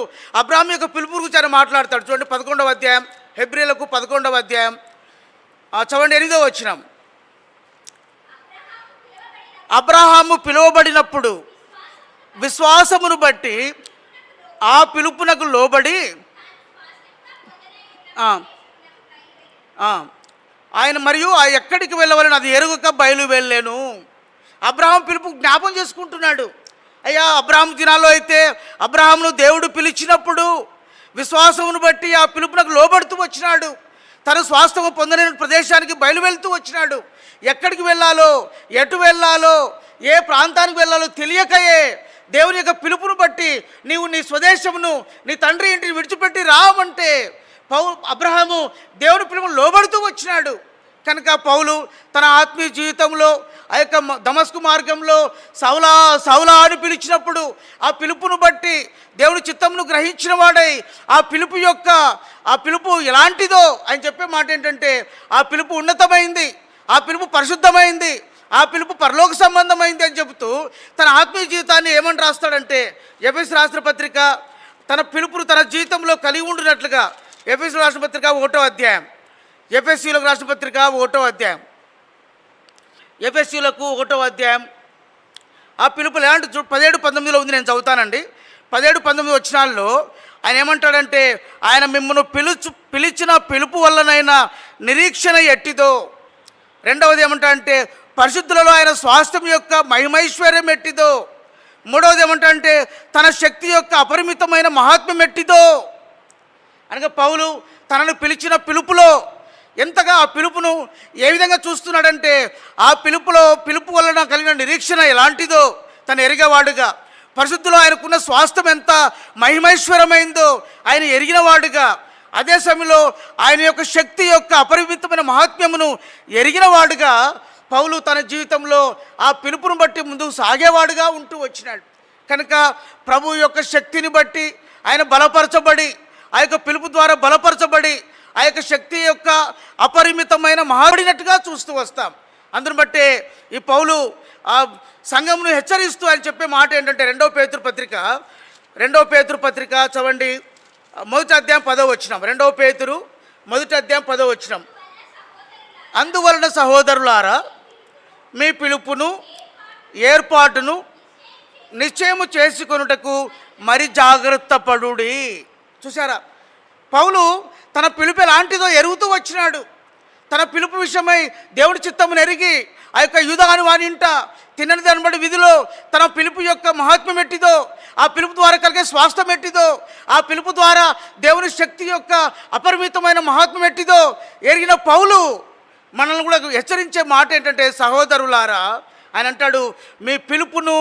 అబ్రహాం యొక్క పిలుపు గురించి ఆయన మాట్లాడతాడు. చూడండి 11వ అధ్యాయం, హెబ్రీలకు 11వ అధ్యాయం చదవండి 8వ వచనం. అబ్రహాము పిలువబడినప్పుడు విశ్వాసమును బట్టి ఆ పిలుపునకు లోబడి ఆయన మరియు ఆ ఎక్కడికి వెళ్ళవలని అది ఎరుగక బయలు వెళ్ళాను. అబ్రహాం పిలుపు జ్ఞాపం చేసుకుంటున్నాడు. అయ్యా, అబ్రహాం దినాల్లో అయితే అబ్రహామును దేవుడు పిలిచినప్పుడు విశ్వాసమును బట్టి ఆ పిలుపునకు లోబడుతూ వచ్చినాడు. తన స్వాస్థ్యము పొందలేని ప్రదేశానికి బయలు వెళ్తూ వచ్చినాడు. ఎక్కడికి వెళ్ళాలో, ఎటు వెళ్ళాలో, ఏ ప్రాంతానికి వెళ్ళాలో తెలియకయే దేవుని యొక్క పిలుపును బట్టి నీవు నీ స్వదేశమును, నీ తండ్రి ఇంటిని విడిచిపెట్టి రామంటే అబ్రహాము దేవుని పిలుపును లోబడుతూ వచ్చినాడు. కనుక పౌలు తన ఆత్మీయ జీవితంలో ఆ యొక్క దమస్కు మార్గంలో సౌలా సౌలా అని పిలిచినప్పుడు ఆ పిలుపును బట్టి దేవుని చిత్తమును గ్రహించిన వాడై ఆ పిలుపు ఎలాంటిదో ఆయన చెప్పే మాట ఏంటంటే, ఆ పిలుపు ఉన్నతమైంది, ఆ పిలుపు పరిశుద్ధమైంది, ఆ పిలుపు పరలోక సంబంధమైంది అని చెబుతూ తన ఆత్మీయ జీవితాన్ని ఏమని రాస్తాడంటే, ఎఫెసీ రాసిన పత్రిక తన పిలుపును తన జీవితంలో కలిగి ఉండినట్లుగా ఎఫెసీ రాసిన పత్రిక 1వ అధ్యాయం, ఎఫెసీలకు రాసిన పత్రిక 1వ అధ్యాయం, ఎఫెసీలకు 1వ అధ్యాయం ఆ పిలుపు ఎలాంటి 17-19లో ఉంది. నేను చదువుతానండి. 17-19 వచనాల్లో ఆయన ఏమంటాడంటే, ఆయన మిమ్మల్ని పిలిచిన పిలుపు వల్లనైనా నిరీక్షణ ఎట్టిదో. రెండవది ఏమంటాడంటే, పరిశుద్ధులలో ఆయన స్వాస్థ్యం యొక్క మహిమైశ్వర్యం ఎట్టిదో. మూడవది ఏమంటాడంటే, తన శక్తి యొక్క అపరిమితమైన మహాత్మ్యం ఎట్టిదో. అనగా పౌలు తనను పిలిచిన పిలుపులో ఎంతగా ఆ పిలుపును ఏ విధంగా చూస్తున్నాడంటే, ఆ పిలుపు వలన కలిగిన నిరీక్షణ ఎలాంటిదో తను ఎరిగేవాడుగా, పరిశుద్ధులో ఆయనకున్న స్వాస్థ్యం ఎంత మహిమైశ్వరమైందో ఆయన ఎరిగినవాడుగా, అదే సమయంలో ఆయన యొక్క శక్తి యొక్క అపరిమితమైన మహాత్మ్యమును ఎరిగినవాడుగా పౌలు తన జీవితంలో ఆ పిలుపును బట్టి ముందుకు సాగేవాడుగా ఉంటూ వచ్చినాడు. కనుక ప్రభు యొక్క శక్తిని బట్టి ఆయన బలపరచబడి, ఆ యొక్క పిలుపు ద్వారా బలపరచబడి ఆ యొక్క శక్తి యొక్క అపరిమితమైన మహాబడినట్టుగా చూస్తూ వస్తాం. అందుని బట్టే ఈ పౌలు ఆ సంఘమును హెచ్చరిస్తూ ఆయన చెప్పే మాట ఏంటంటే, 2వ పేతురు పత్రిక చదవండి 1వ అధ్యాయం 10వ వచనం. 2వ పేతురు 1వ అధ్యాయం 10వ వచనం. అందువలన సహోదరులారా, మీ పిలుపును ఏర్పాటును నిశ్చయము చేసుకొనుటకు మరి జాగ్రత్త పడుడి. చూసారా, పౌలు తన పిలుపు ఎలాంటిదో ఎరుగుతూ వచ్చినాడు. తన పిలుపు విషయమై దేవుడి చిత్తమును ఎరిగి ఆ యొక్క యూదాను వాని ఇంట తినని దాన్ని బట్టి విధిలో తన పిలుపు యొక్క మహాత్మ్యం ఎట్టిదో, ఆ పిలుపు ద్వారా కలిగే స్వాస్థ్యం ఎట్టిదో, ఆ పిలుపు ద్వారా దేవుని శక్తి యొక్క అపరిమితమైన మహాత్మ్యం ఎట్టిదో ఎరిగిన పౌలు మనల్ని కూడా హెచ్చరించే మాట ఏంటంటే, సహోదరులారా ఆయన అంటాడు, మీ పిలుపును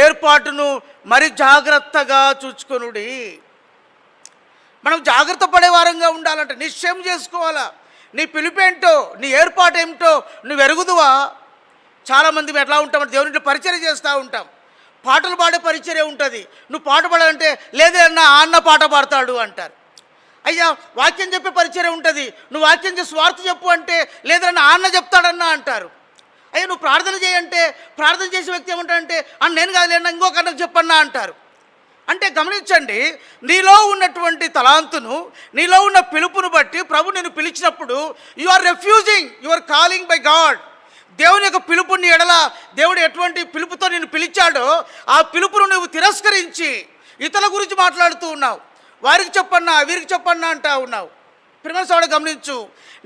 ఏర్పాటును మరి జాగ్రత్తగా చూచుకొనుడి. మనం జాగ్రత్త పడే వారంగా ఉండాలంటే నిశ్చయం చేసుకోవాలా. నీ పిలుపేంటో, నీ ఏర్పాటు ఏమిటో నువ్వు ఎరుగుదువా? చాలామంది మేము ఎట్లా ఉంటామంటే దేవునిలో పరిచర్య చేస్తూ ఉంటాం, పాటలు పాడే పరిచర్య ఉంటుంది. నువ్వు పాట పాడాలంటే లేదే అన్న పాట పాడతాడు అంటారు. అయ్యా, వాక్యం చెప్పే పరిచర్య ఉంటుంది, నువ్వు వాక్యం చేసి స్వార్థ చెప్పు అంటే లేదన్నా అన్న చెప్తాడన్నా అంటారు. అయ్యా నువ్వు ప్రార్థన చేయంటే ప్రార్థన చేసే వ్యక్తి ఏమంటాడంటే నేను కాదులేనా ఇంకొకరికి చెప్పన్నా అంటారు. అంటే గమనించండి, నీలో ఉన్నటువంటి తలాంతును, నీలో ఉన్న పిలుపును బట్టి ప్రభు నిన్ను పిలిచినప్పుడు you are refusing your calling by God. దేవుని యొక్క పిలుపుని ఎడల దేవుడు ఎటువంటి పిలుపుతో నిన్ను పిలిచాడో ఆ పిలుపును నువ్వు తిరస్కరించి ఇతరుల గురించి మాట్లాడుతూ ఉన్నావు. వారికి చెప్పన్నా వీరికి చెప్పన్నా అంటా ఉన్నావు. ప్రియమైన సోదరుడు గమనించు,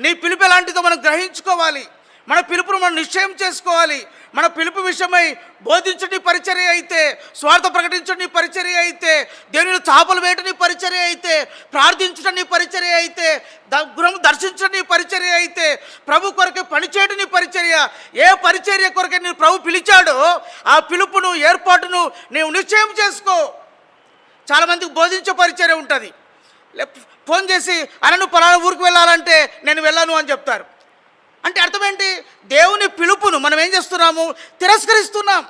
నీ పిలుపు ఎలాంటిదో మనం గ్రహించుకోవాలి. మన పిలుపును మనం నిశ్చయం చేసుకోవాలి. మన పిలుపు విషయమై బోధించని పరిచర్య అయితే, స్వార్థ ప్రకటించని పరిచర్య అయితే, దేవుని చాపలు వేయటని పరిచర్య అయితే, ప్రార్థించటని పరిచర్య అయితే, గృహం దర్శించని పరిచర్య అయితే, ప్రభు కొరకే పనిచేయటని పరిచర్య, ఏ పరిచర్య కొరకే నేను ప్రభు పిలిచాడో ఆ పిలుపును ఏర్పాటును నీవు నిశ్చయం చేసుకో. చాలామందికి బోధించే పరిచర్య ఉంటుంది. ఫోన్ చేసి నువ్వు పలానా ఊరికి వెళ్ళాలంటే నేను వెళ్ళను అని చెప్తారు. అంటే అర్థం ఏంటి? దేవుని పిలుపును మనం ఏం చేస్తున్నాము? తిరస్కరిస్తున్నాం.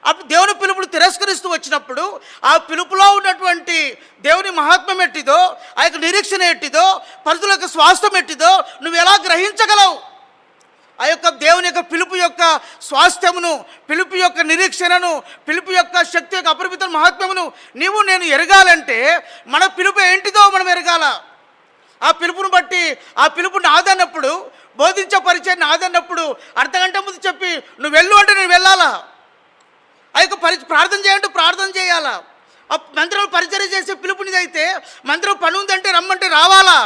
అప్పుడు దేవుని పిలుపును తిరస్కరిస్తూ వచ్చినప్పుడు ఆ పిలుపులో ఉన్నటువంటి దేవుని మహాత్మ్యం ఎట్టిదో, ఆ యొక్క నిరీక్షణ ఎట్టిదో, పరిధుల యొక్క స్వాస్థ్యం ఎట్టిదో నువ్వు ఎలా గ్రహించగలవు? ఆ యొక్క దేవుని యొక్క పిలుపు యొక్క స్వాస్థ్యమును, పిలుపు యొక్క నిరీక్షణను, పిలుపు యొక్క శక్తి యొక్క అపరిమిత మహాత్మ్యమును నీవు నేను ఎరగాలంటే మన పిలుపు ఏంటిదో మనం ఎరగాల. ఆ పిలుపును బట్టి ఆ పిలుపు నాదన్నప్పుడు, బోధించే పరిచయం నాదన్నప్పుడు అర్ధగంట ముందు చెప్పి నువ్వు వెళ్ళు అంటే నేను వెళ్ళాలా? ఆ యొక్క ప్రార్థన చేయంటే ప్రార్థన చేయాలా? ఆ మందిరంలో పరిచర్య చేసే పిలుపునిదైతే మందిరం పని ఉందంటే రమ్మంటే రావాలా?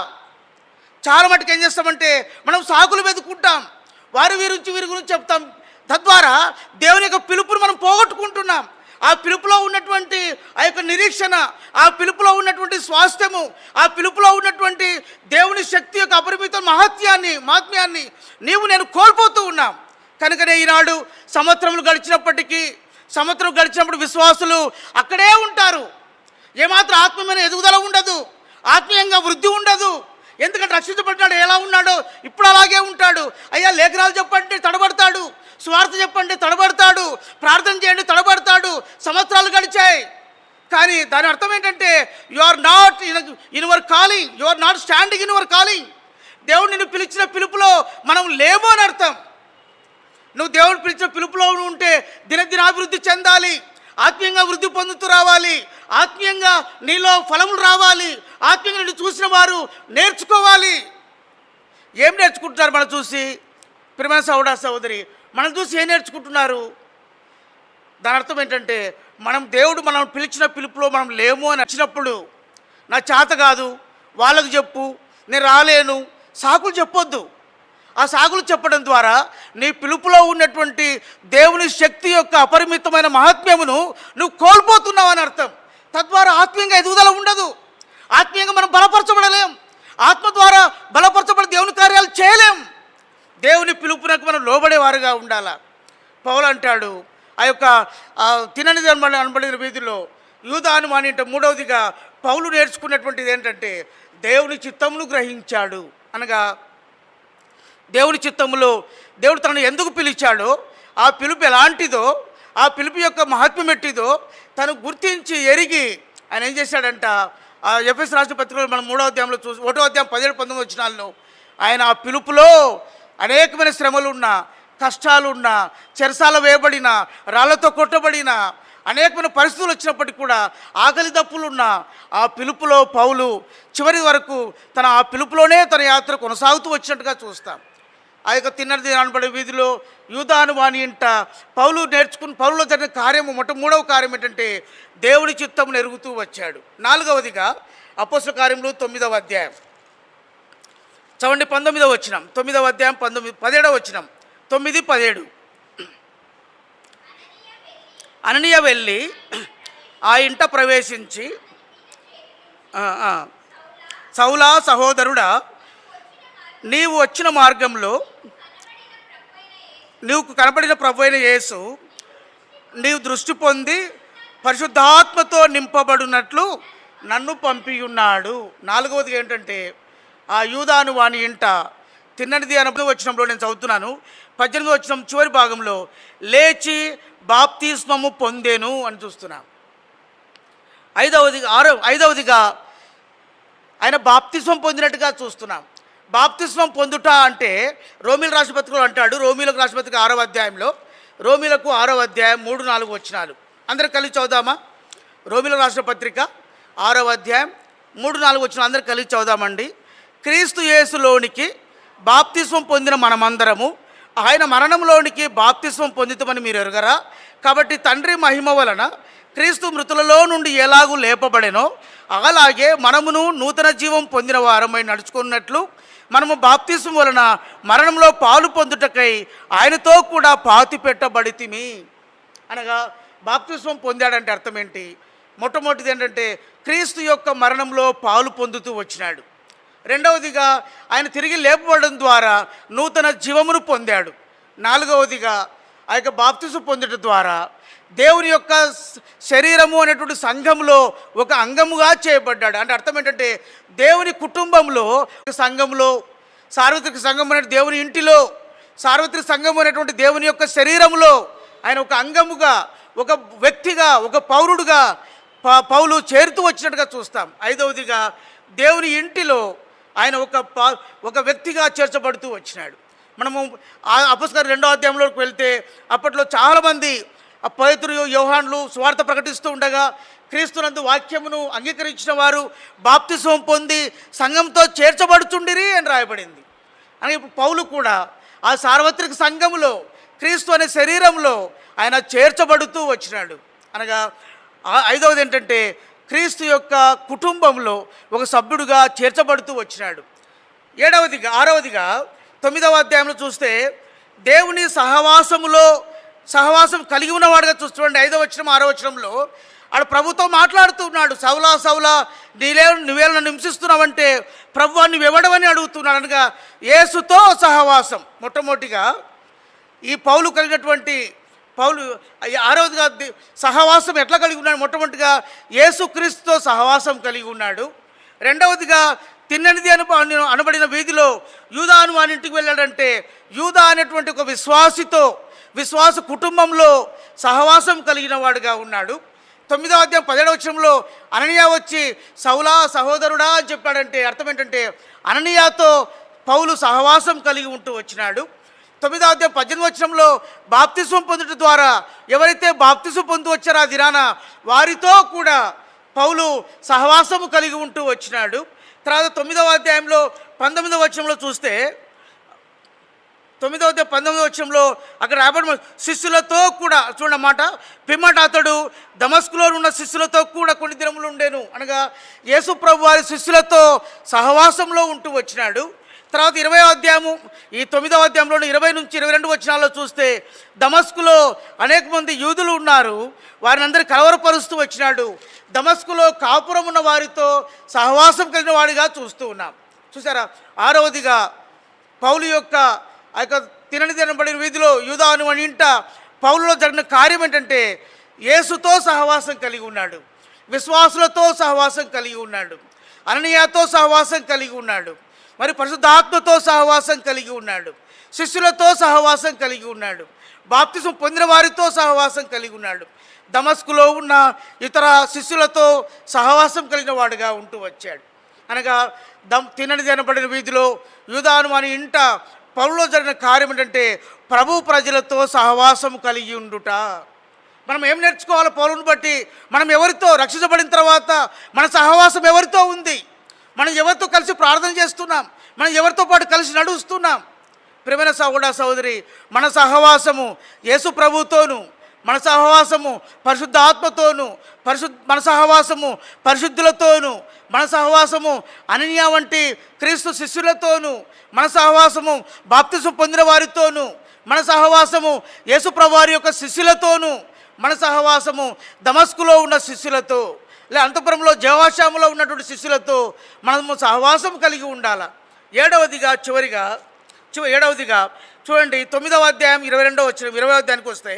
చాలా మటుకు ఏం చేస్తామంటే మనం సాకులు వెతుక్కుంటాం, వీరి గురించి చెప్తాం. తద్వారా దేవుని యొక్క పిలుపును మనం పోగొట్టుకుంటున్నాం. ఆ పిలుపులో ఉన్నటువంటి ఆ యొక్క నిరీక్షణ, ఆ పిలుపులో ఉన్నటువంటి స్వాస్థ్యము, ఆ పిలుపులో ఉన్నటువంటి దేవుని శక్తి యొక్క అపరిమిత మహాత్మ్యాన్ని నీవు నేను కోల్పోతూ ఉన్నాం. కనుకనే ఈనాడు సంవత్సరం గడిచినప్పుడు విశ్వాసులు అక్కడే ఉంటారు. ఏమాత్రం ఆత్మీయమైన ఎదుగుదల ఉండదు, ఆత్మీయంగా వృద్ధి ఉండదు. ఎందుకంటే రక్షించబడ్డాడు ఎలా ఉన్నాడో ఇప్పుడు అలాగే ఉంటాడు. అయ్యా లేఖనాలు చెప్పండి తడబడతాడు, స్వార్థ చెప్పండి తడబడతాడు, ప్రార్థన చేయండి తడబడతాడు. సంవత్సరాలు గడిచాయి, కానీ దాని అర్థం ఏంటంటే you are not in your calling, you are not standing in your calling. దేవుడు నిన్ను పిలిచిన పిలుపులో మనం లేము అని అర్థం. నువ్వు దేవుడు పిలిచిన పిలుపులో ఉంటే దినదినాభివృద్ధి చెందాలి, ఆత్మీయంగా వృద్ధి పొందుతూ రావాలి, ఆత్మీయంగా నీలో ఫలములు రావాలి, ఆత్మీయంగా నిన్ను చూసిన వారు నేర్చుకోవాలి. ఏం నేర్చుకుంటున్నారు మనం చూసి? ప్రియమైన సహోదర సహోదరి, మనం చూసి ఏం నేర్చుకుంటున్నారు? దాని అర్థం ఏంటంటే దేవుడు మనం పిలిచిన పిలుపులో మనం లేము అని వచ్చినప్పుడు నా చేత కాదు, వాళ్ళకు చెప్పు, నేను రాలేను, సాకులు చెప్పొద్దు. ఆ సాకులు చెప్పడం ద్వారా నీ పిలుపులో ఉన్నటువంటి దేవుని శక్తి యొక్క అపరిమితమైన మహాత్మ్యమును నువ్వు కోల్పోతున్నావు అని అర్థం. తద్వారా ఆత్మీయంగా ఎదుగుదల ఉండదు, ఆత్మీయంగా మనం బలపరచబడలేం, ఆత్మ ద్వారా బలపరచబడి దేవుని కార్యాలు చేయలేం. దేవుని పిలుపునకు మనం లోబడేవారుగా ఉండాలా. పౌలు అంటాడు, ఆ యొక్క తిననిది అనబడిన వీధిలో యూదా అనుమాని అంటే మూడవదిగా పౌలు నేర్చుకున్నటువంటిది ఏంటంటే దేవుని చిత్తమును గ్రహించాడు. అనగా దేవుని చిత్తములో దేవుడు తనను ఎందుకు పిలిచాడో, ఆ పిలుపు ఎలాంటిదో, ఆ పిలుపు యొక్క మహత్వం ఎట్టిదో తను గుర్తించి ఎరిగి ఆయన ఏం చేశాడంట? ఆ ఎఫెసీ రాసిన పత్రికలో మనం 3వ అధ్యాయంలో 1వ అధ్యాయం 17-19 వచనాల్లో ఆయన ఆ పిలుపులో అనేకమైన శ్రమలున్నా, కష్టాలున్నా, చెరసాల వేయబడిన, రాళ్లతో కొట్టబడిన అనేకమైన పరిస్థితులు వచ్చినప్పటికీ కూడా ఆకలి దప్పులున్నా ఆ పిలుపులో పౌలు చివరి వరకు ఆ పిలుపులోనే తన యాత్ర కొనసాగుతూ వచ్చినట్టుగా చూస్తాం. ఆ యొక్క తిన్నది అనబడే వీధిలో యూదా అనువాని ఇంట పౌలులో జరిగిన కార్యము మూడవ కార్యం ఏంటంటే దేవుని చిత్తమును ఎరుగుతూ వచ్చాడు. 4వదిగా అపోస్తల కార్యములు 9వ అధ్యాయం చవండి 19వ వచనం, 9వ అధ్యాయం 17వ వచనం, 9-17. అననీయ వెళ్ళి ఆ ఇంట ప్రవేశించి, సౌలా సహోదరుడా, నీవు వచ్చిన మార్గంలో నీవు కనబడిన ప్రభువైన యేసు నీవు దృష్టి పొంది పరిశుద్ధాత్మతో నింపబడినట్లు నన్ను పంపియున్నాడు. 4వది ఏంటంటే ఆ యూదాను వాని ఇంట తిన్నది అని వచనంలో నేను చదువుతున్నాను. 18వ వచనం చివరి భాగంలో లేచి బాప్తిస్మము పొందేను అని చూస్తున్నాం. 5వదిగా ఆయన బాప్తిస్మం పొందినట్టుగా చూస్తున్నాం. బాప్తిస్మం పొందుట అంటే రోమిల రాసిన పత్రికలో అంటాడు, రోమిలకు రాసిన పత్రిక 6వ అధ్యాయంలో, రోమిలకు 6వ అధ్యాయం 3-4 వచనాలు అందరూ కలిసి చదువుదామా? రోమిలకు రాసిన పత్రిక 6వ అధ్యాయం 3-4 వచనాలు అందరూ కలిసి చదువుదామండి. క్రీస్తు యేసులోనికి బాప్తిస్మం పొందిన మనమందరము ఆయన మరణంలోనికి బాప్తిస్మం పొందితమని మీరు ఎరుగరా? కాబట్టి తండ్రి మహిమ వలన క్రీస్తు మృతులలో నుండి ఎలాగూ లేపబడెనో అలాగే మనమును నూతన జీవం పొందిన వారమై నడుచుకున్నట్లు మనము బాప్తిస్మం వలన మరణంలో పాలు పొందుటకై ఆయనతో కూడా పాతి పెట్టబడితిమి. అనగా బాప్తిస్మం పొందాడంటే అర్థం ఏంటి? మొట్టమొదటిది ఏంటంటే క్రీస్తు యొక్క మరణంలో పాలు పొందుతూ వచ్చినాడు. రెండవదిగా ఆయన తిరిగి లేపబడడం ద్వారా నూతన జీవమును పొందాడు. నాలుగవదిగా ఆ యొక్క బాప్తిస్మం పొందడం ద్వారా దేవుని యొక్క శరీరము అనేటువంటి సంఘంలో ఒక అంగముగా చేయబడ్డాడు. అంటే అర్థం ఏంటంటే దేవుని కుటుంబంలో, సంఘంలో, సార్వత్రిక సంఘం అనే దేవుని ఇంటిలో, సార్వత్రిక సంఘం అనేటువంటి దేవుని యొక్క శరీరంలో ఆయన ఒక అంగముగా, ఒక వ్యక్తిగా, ఒక పౌరుడుగా పౌలు చేరుతూ వచ్చినట్టుగా చూస్తాం. ఐదవదిగా దేవుని ఇంటిలో ఆయన ఒక వ్యక్తిగా చేర్చబడుతూ వచ్చినాడు. మనము అపొస్తలుల 2వ అధ్యాయంలోకి వెళ్తే అప్పట్లో చాలామంది పేతురు, యోహాన్లు సువార్త ప్రకటిస్తూ ఉండగా క్రీస్తునందు వాక్యమును అంగీకరించిన వారు బాప్తిస్మం పొంది సంఘంతో చేర్చబడుచుండిరి అని రాయబడింది. అని పౌలు కూడా ఆ సార్వత్రిక సంఘంలో క్రీస్తు అనే శరీరంలో ఆయన చేర్చబడుతూ వచ్చినాడు. అనగా ఐదవది ఏంటంటే క్రీస్తు యొక్క కుటుంబంలో ఒక సభ్యుడుగా చేర్చబడుతూ వచ్చినాడు. ఆరవదిగా 9వ అధ్యాయంలో చూస్తే దేవుని సహవాసం కలిగి ఉన్నవాడుగా చూస్తుండే 5వ వచనం 6వ వచనంలో ఆడ ప్రభుతో మాట్లాడుతున్నాడు. సౌలా సౌలా నువ్వేళ నన్ను హింసిస్తున్నావంటే ప్రభువా నువ్వెవడవని అడుగుతున్నాడు. అనగా యేసుతో సహవాసం. మొట్టమొదటిగా ఈ పౌలు కలిగినటువంటి ఆరవదిగా సహవాసం ఎట్లా కలిగి ఉన్నాడు? మొట్టమొదటిగా యేసుక్రీస్తుతో సహవాసం కలిగి ఉన్నాడు. రెండవదిగా తిన్ననిది అనబడిన వీధిలో యూదా అను వాని ఇంటికి వెళ్ళాడంటే యూదా అనేటువంటి ఒక విశ్వాస కుటుంబంలో సహవాసం కలిగిన వాడుగా ఉన్నాడు. 9వ అధ్యాయం 17వ వచనంలో అననీయ వచ్చి సౌలా సహోదరుడా అని చెప్పాడంటే అర్థం ఏంటంటే అననీయాతో పౌలు సహవాసం కలిగి ఉంటూ వచ్చినాడు. 9వ అధ్యాయం 18వ వచనంలో బాప్తిస్మం పొందుట ద్వారా ఎవరైతే బాప్తిస్మం పొందు వచ్చారో ఆ దినాన వారితో కూడా పౌలు సహవాసము కలిగి ఉంటూ వచ్చినాడు. తర్వాత 9వ అధ్యాయంలో 19వ వచనంలో చూస్తే 9వ అధ్యాయం 19వ వచనంలో అక్కడ రాబడిన శిష్యులతో కూడా చూడమాట పిమ్మట అతడు దమస్కులో ఉన్న శిష్యులతో కూడా కొన్ని దినములు ఉండేను. అనగా యేసు ప్రభు వారి శిష్యులతో సహవాసంలో ఉంటూ వచ్చినాడు. తర్వాత 20వ అధ్యాయము ఈ 9వ అధ్యాయంలో 20 నుంచి 22 వచనాల్లో చూస్తే దమస్కులో అనేక మంది యూదులు ఉన్నారు, వారిని అందరూ కలవరపరుస్తూ వచ్చినాడు. దమస్కులో కాపురం ఉన్న వారితో సహవాసం కలిగిన వాడిగా చూస్తూ ఉన్నాం. చూసారా? ఆరవదిగా పౌలు యొక్క ఆ యొక్క తినబడిన వీధిలో యూదా అను వాని ఇంట పౌలులో జరిగిన కార్యం ఏంటంటే యేసుతో సహవాసం కలిగి ఉన్నాడు, విశ్వాసులతో సహవాసం కలిగి ఉన్నాడు, అననీయాతో సహవాసం కలిగి ఉన్నాడు, మరి పరిశుద్ధాత్మతో సహవాసం కలిగి ఉన్నాడు, శిష్యులతో సహవాసం కలిగి ఉన్నాడు, బాప్తిస్మం పొందిన వారితో సహవాసం కలిగి ఉన్నాడు, దమస్కులో ఉన్న ఇతర శిష్యులతో సహవాసం కలిగిన వాడుగా ఉంటూ వచ్చాడు. అనగా తినబడిన వీధిలో యూదా అను వాని ఇంట పౌలులో జరిగిన కార్యం ఏంటంటే ప్రభు ప్రజలతో సహవాసం కలిగి ఉండుట. మనం ఏం నేర్చుకోవాలి పౌలుని బట్టి? మనం ఎవరితో రక్షించబడిన తర్వాత మన సహవాసం ఎవరితో ఉంది? మనం ఎవరితో కలిసి ప్రార్థన చేస్తున్నాం? మనం ఎవరితో పాటు కలిసి నడుస్తున్నాం? ప్రియమైన సహోదర సహోదరి, మన సహవాసము యేసు ప్రభుతోను, మన సహవాసము పరిశుద్ధ ఆత్మతోను, మన సహవాసము పరిశుద్ధులతోను, మన సహవాసము అననీయ వంటి క్రీస్తు శిష్యులతోను, మన సహవాసము బాప్తిస్మం పొందిన వారితోను, మన సహవాసము యేసు ప్రభు వారి యొక్క శిష్యులతోను, మన సహవాసము దమస్కులో ఉన్న శిష్యులతో, లేదా అంతఃపురంలో జవాశాములో ఉన్నటువంటి శిష్యులతో మనము సహవాసం కలిగి ఉండాలి. ఏడవదిగా చూడండి 9వ అధ్యాయం 22వ వచనం 20వ అధ్యాయానికి వస్తే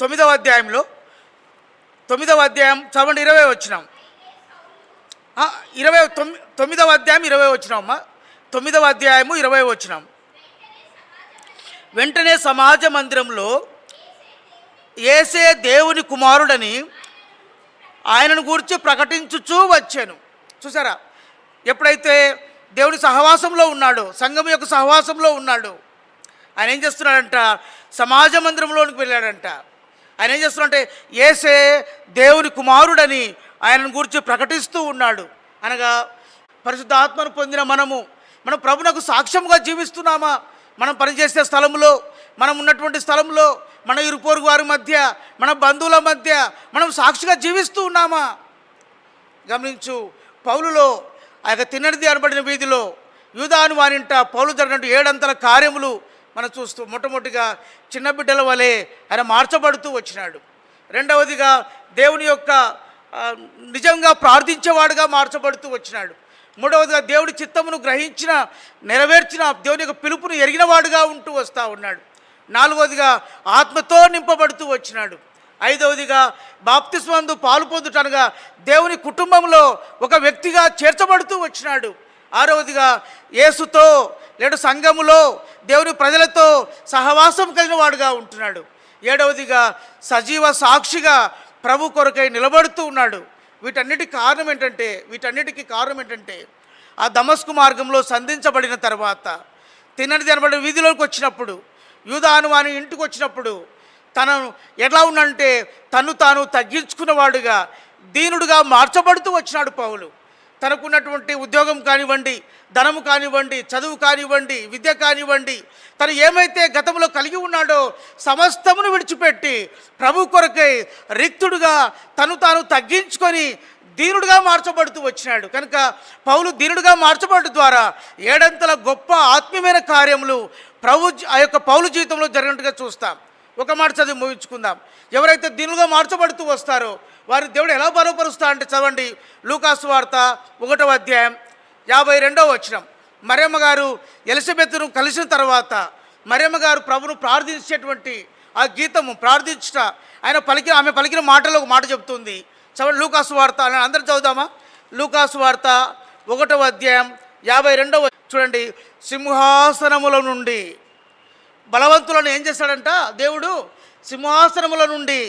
9వ అధ్యాయంలో 9వ అధ్యాయం చదవండి 20వ వచనం 9వ అధ్యాయం 20వ వచనం అమ్మ 9వ అధ్యాయము 20వ వచనం. వెంటనే సమాజ మందిరంలో యేసే దేవుని కుమారుడని ఆయనను గురించి ప్రకటించుచూ వచ్చాను. చూసారా? ఎప్పుడైతే దేవుని సహవాసంలో ఉన్నాడు, సంఘం యొక్క సహవాసంలో ఉన్నాడు. ఆయన ఏం చేస్తున్నాడంట, సమాజ మందిరంలోనికి వెళ్ళాడంట. ఆయన ఏం చేస్తున్నాడంటే యేసే దేవుని కుమారుడని ఆయనను గురించి ప్రకటిస్తూ ఉన్నాడు. అనగా పరిశుద్ధాత్మను పొందిన మనం ప్రభునకు సాక్ష్యంగా జీవిస్తున్నామా? మనం పనిచేసే స్థలంలో, మనం ఉన్నటువంటి స్థలంలో, మన ఇరుపొరుగు వారి మధ్య, మన బంధువుల మధ్య మనం సాక్షిగా జీవిస్తూ ఉన్నామా? గమనించు, పౌలులో ఆ యొక్క తిన్నడిది అనబడిన వీధిలో యూదాను వారింట పౌలు జరిగినట్టు 7 అంతల కార్యములు మనం చూస్తూ, మొట్టమొదటిగా చిన్న బిడ్డల వలె ఆయన మార్చబడుతూ వచ్చినాడు. రెండవదిగా దేవుని యొక్క నిజంగా ప్రార్థించేవాడుగా మార్చబడుతూ వచ్చినాడు. మూడవదిగా దేవుడి చిత్తమును గ్రహించిన, నెరవేర్చిన, దేవుని యొక్క పిలుపును ఎరిగినవాడుగా ఉంటూ వస్తూ ఉన్నాడు. నాలుగవదిగా ఆత్మతో నింపబడుతూ వచ్చినాడు. ఐదవదిగా బాప్తిస్మందు పాలు పొందుటనగా దేవుని కుటుంబంలో ఒక వ్యక్తిగా చేర్చబడుతూ వచ్చినాడు. ఆరవదిగా యేసుతో లేడు సంఘములో దేవుని ప్రజలతో సహవాసం కలిగిన వాడుగా ఉంటున్నాడు. ఏడవదిగా సజీవ సాక్షిగా ప్రభు కొరకై నిలబడుతూ ఉన్నాడు. వీటన్నిటికి కారణం ఏంటంటే ఆ దమస్కు మార్గంలో సంధించబడిన తర్వాత తిన్నది అనబడిన వీధిలోకి వచ్చినప్పుడు, యూదాను వాని ఇంటికి వచ్చినప్పుడు తనను ఎట్లా ఉన్నంటే తను తాను తగ్గించుకున్నవాడుగా, దీనుడుగా మార్చబడుతూ వచ్చినాడు పౌలు. తనకున్నటువంటి ఉద్యోగం కానివ్వండి, ధనము కానివ్వండి, చదువు కానివ్వండి, విద్య కానివ్వండి, తను ఏమైతే గతంలో కలిగి ఉన్నాడో సమస్తమును విడిచిపెట్టి ప్రభు కొరకై రిక్తుడుగా తను తాను తగ్గించుకొని దీనుడుగా మార్చబడుతూ వచ్చినాడు. కనుక పౌలు దీనుడుగా మార్చబడడం ద్వారా 7 అంతల గొప్ప ఆత్మీయమైన కార్యములు ఆ యొక్క పౌలు జీవితంలో జరిగినట్టుగా చూస్తాం. ఒక మాట చదివి ముగించుకుందాం. ఎవరైతే దీనులుగా మార్చబడుతూ వస్తారో వారి దేవుడు ఎలా బలపరుస్తా అంటే చదవండి, లూకాసు వార్త 1వ అధ్యాయం 52వ వచనం. మరియమ్మ గారు ఎలిజబెత్తును కలిసిన తర్వాత మరియమ్మ గారు ప్రభును ప్రార్థించేటువంటి ఆ గీతము ప్రార్థించుట ఆమె పలికిన మాటలో ఒక మాట చెబుతుంది. చదవండి లూకాసు వార్త, అందరూ చదువుదామా? లూకాసు వార్త 1వ అధ్యాయం 52వ చూడండి. సింహాసనముల నుండి బలవంతులను ఏం చేశాడంట దేవుడు? సింహాసనముల నుండి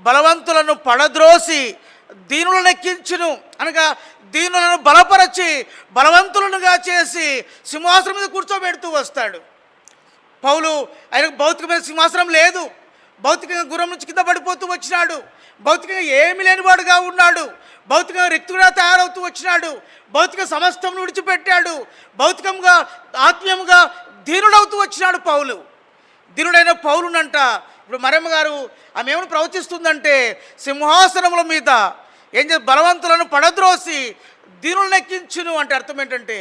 బలవంతులను పడద్రోసి దీనులను ఎక్కించును, అనగా దీనులను బలపరచి బలవంతులనుగా చేసి సింహాసనం మీద కూర్చోబెడుతూ వస్తాడు. పౌలు ఆయనకు భౌతికమైన సింహాసనం లేదు. భౌతికంగా గుర్రం నుంచి కింద పడిపోతూ వచ్చినాడు. భౌతికంగా ఏమీ లేనివాడుగా ఉన్నాడు. భౌతికంగా రిక్తుగా తయారవుతూ వచ్చినాడు. భౌతిక సమస్తం విడిచిపెట్టాడు. భౌతికంగా ఆత్మీయంగా దీనుడవుతూ వచ్చినాడు పౌలు. దీనుడైన పౌలునంట ఇప్పుడు మరియమ్మ గారు ఆమె ఏమని ప్రవచిస్తుందంటే సింహాసనముల మీద ఏం చేసి బలవంతులను పడద్రోసి దీనులను ఎక్కించును అంటే అర్థం ఏంటంటే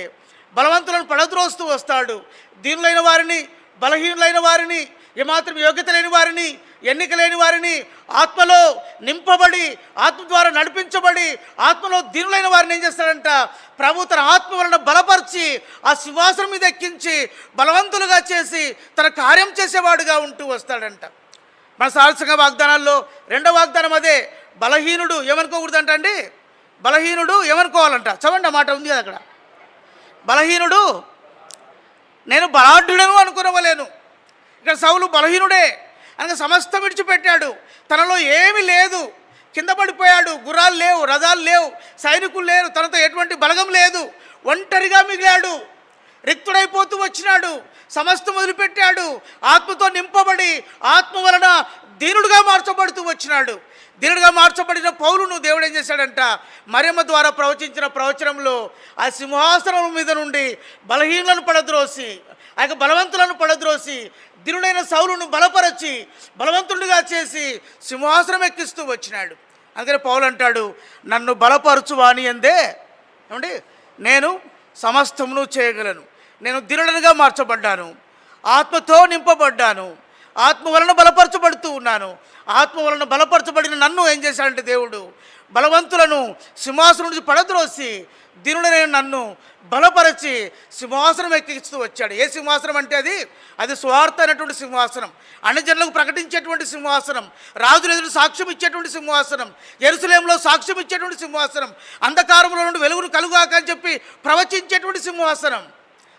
బలవంతులను పడద్రోస్తూ వస్తాడు. దీనులైన వారిని, బలహీనులైన వారిని, ఏమాత్రం యోగ్యత లేని వారిని, ఎన్నిక లేని వారిని ఆత్మలో నింపబడి, ఆత్మ ద్వారా నడిపించబడి, ఆత్మలో దీనులైన వారిని ఏం చేస్తాడంట ప్రభు తన ఆత్మ వలన బలపరిచి ఆ సింహాసనం మీద ఎక్కించి బలవంతులుగా చేసి తన కార్యం చేసేవాడుగా ఉంటూ వస్తాడంట. మన సారసంగ వాగ్దానాల్లో 2వ వాగ్దానం అదే. బలహీనుడు ఏమనుకోకూడదంట అండి, బలహీనుడు ఏమనుకోవాలంట? చదవండి, ఆ మాట ఉంది కదా అక్కడ. బలహీనుడు నేను బలాఢ్యుడను అనుకునవలేను. ఇక్కడ సౌలు బలహీనుడే అనగా సమస్తం విడిచిపెట్టాడు. తనలో ఏమీ లేదు, కింద పడిపోయాడు. గుర్రాలు లేవు, రథాలు లేవు, సైనికులు లేరు, తనతో ఎటువంటి బలగం లేదు, ఒంటరిగా మిగిలాడు. రిక్తుడైపోతూ వచ్చినాడు. సమస్తం వదిలిపెట్టాడు. ఆత్మతో నింపబడి ఆత్మ వలన దీనుడుగా మార్చబడుతూ వచ్చినాడు. దీనుడుగా మార్చబడిన పౌలును దేవుడు ఏం చేశాడంట మరియమ్మ ద్వారా ప్రవచించిన ప్రవచనంలో ఆ సింహాసనం మీద నుండి బలహీనులను పడద్రోసి, ఆ యొక్క బలవంతులను పడద్రోసి దీనుడైన సౌలును బలపరచి బలవంతుడిగా చేసి సింహాసనం ఎక్కిస్తూ వచ్చినాడు. అందుకని పౌలు అంటాడు, నన్ను బలపరచువాని అందే ఏమండి నేను సమస్తమును చేయగలను. నేను దీనుడనుగా మార్చబడ్డాను, ఆత్మతో నింపబడ్డాను, ఆత్మ వలన బలపరచబడుతూ ఉన్నాను. ఆత్మ వలన బలపరచబడిన నన్ను ఏం చేశాడంటే దేవుడు బలవంతులను సింహాసనం నుంచి పడద్రోసి దీనుడైన నన్ను బలపరచి సింహాసనం ఎక్కిస్తూ వచ్చాడు. ఏ సింహాసనం అంటే అది స్వార్థ అయినటువంటి సింహాసనం, అన్ని జనులకు ప్రకటించేటువంటి సింహాసనం, రాజుల ఎదురు సాక్ష్యం ఇచ్చేటువంటి సింహాసనం, యెరూషలేములో సాక్ష్యం ఇచ్చేటువంటి సింహాసనం, అంధకారంలో నుండి వెలుగును కలుగాక అని చెప్పి ప్రవచించేటువంటి సింహాసనం.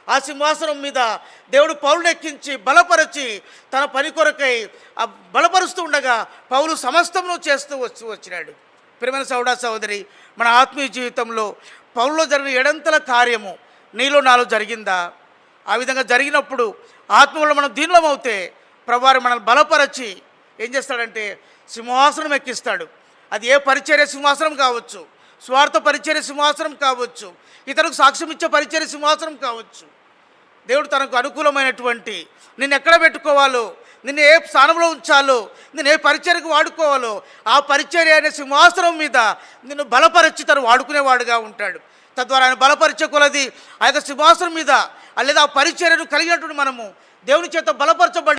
ఆ సింహాసనం మీద దేవుడు పౌలును ఎక్కించి బలపరచి తన పని కొరకై బలపరుస్తూ ఉండగా పౌలు సమస్తమును చేస్తూ వచ్చినాడు. ప్రియమైన సోదర సహోదరి, మన ఆత్మీయ జీవితంలో పౌలులో జరిగిన 7 అంతల కార్యము నీలో నాలో జరిగిందా? ఆ విధంగా జరిగినప్పుడు ఆత్మలో మనం దీనులమవుతే ప్రభువారు మనల్ని బలపరచి ఏం చేస్తాడంటే సింహాసనం ఎక్కిస్తాడు. అది ఏ పరిచర్య సింహాసనం కావచ్చు, స్వార్థ పరిచర్య సింహాసనం కావచ్చు, ఇతరులకు సాక్ష్యం ఇచ్చే పరిచర్య సింహాసనం కావచ్చు. దేవుడు తనకు అనుకూలమైనటువంటి నిన్ను ఎక్కడ పెట్టుకోవాలో, నిన్ను ఏ స్థానంలో ఉంచాలో, నిన్ను ఏ పరిచర్యకు వాడుకోవాలో ఆ పరిచర్య అనే సింహాసనం మీద నిన్ను బలపరిచి తను వాడుకునేవాడుగా ఉంటాడు. తద్వారా ఆయన బలపరిచే కొలది ఆ యొక్క సింహాసనం మీద లేదా ఆ పరిచర్యను కలిగినటువంటి మనము దేవుని చేత బలపరచబడి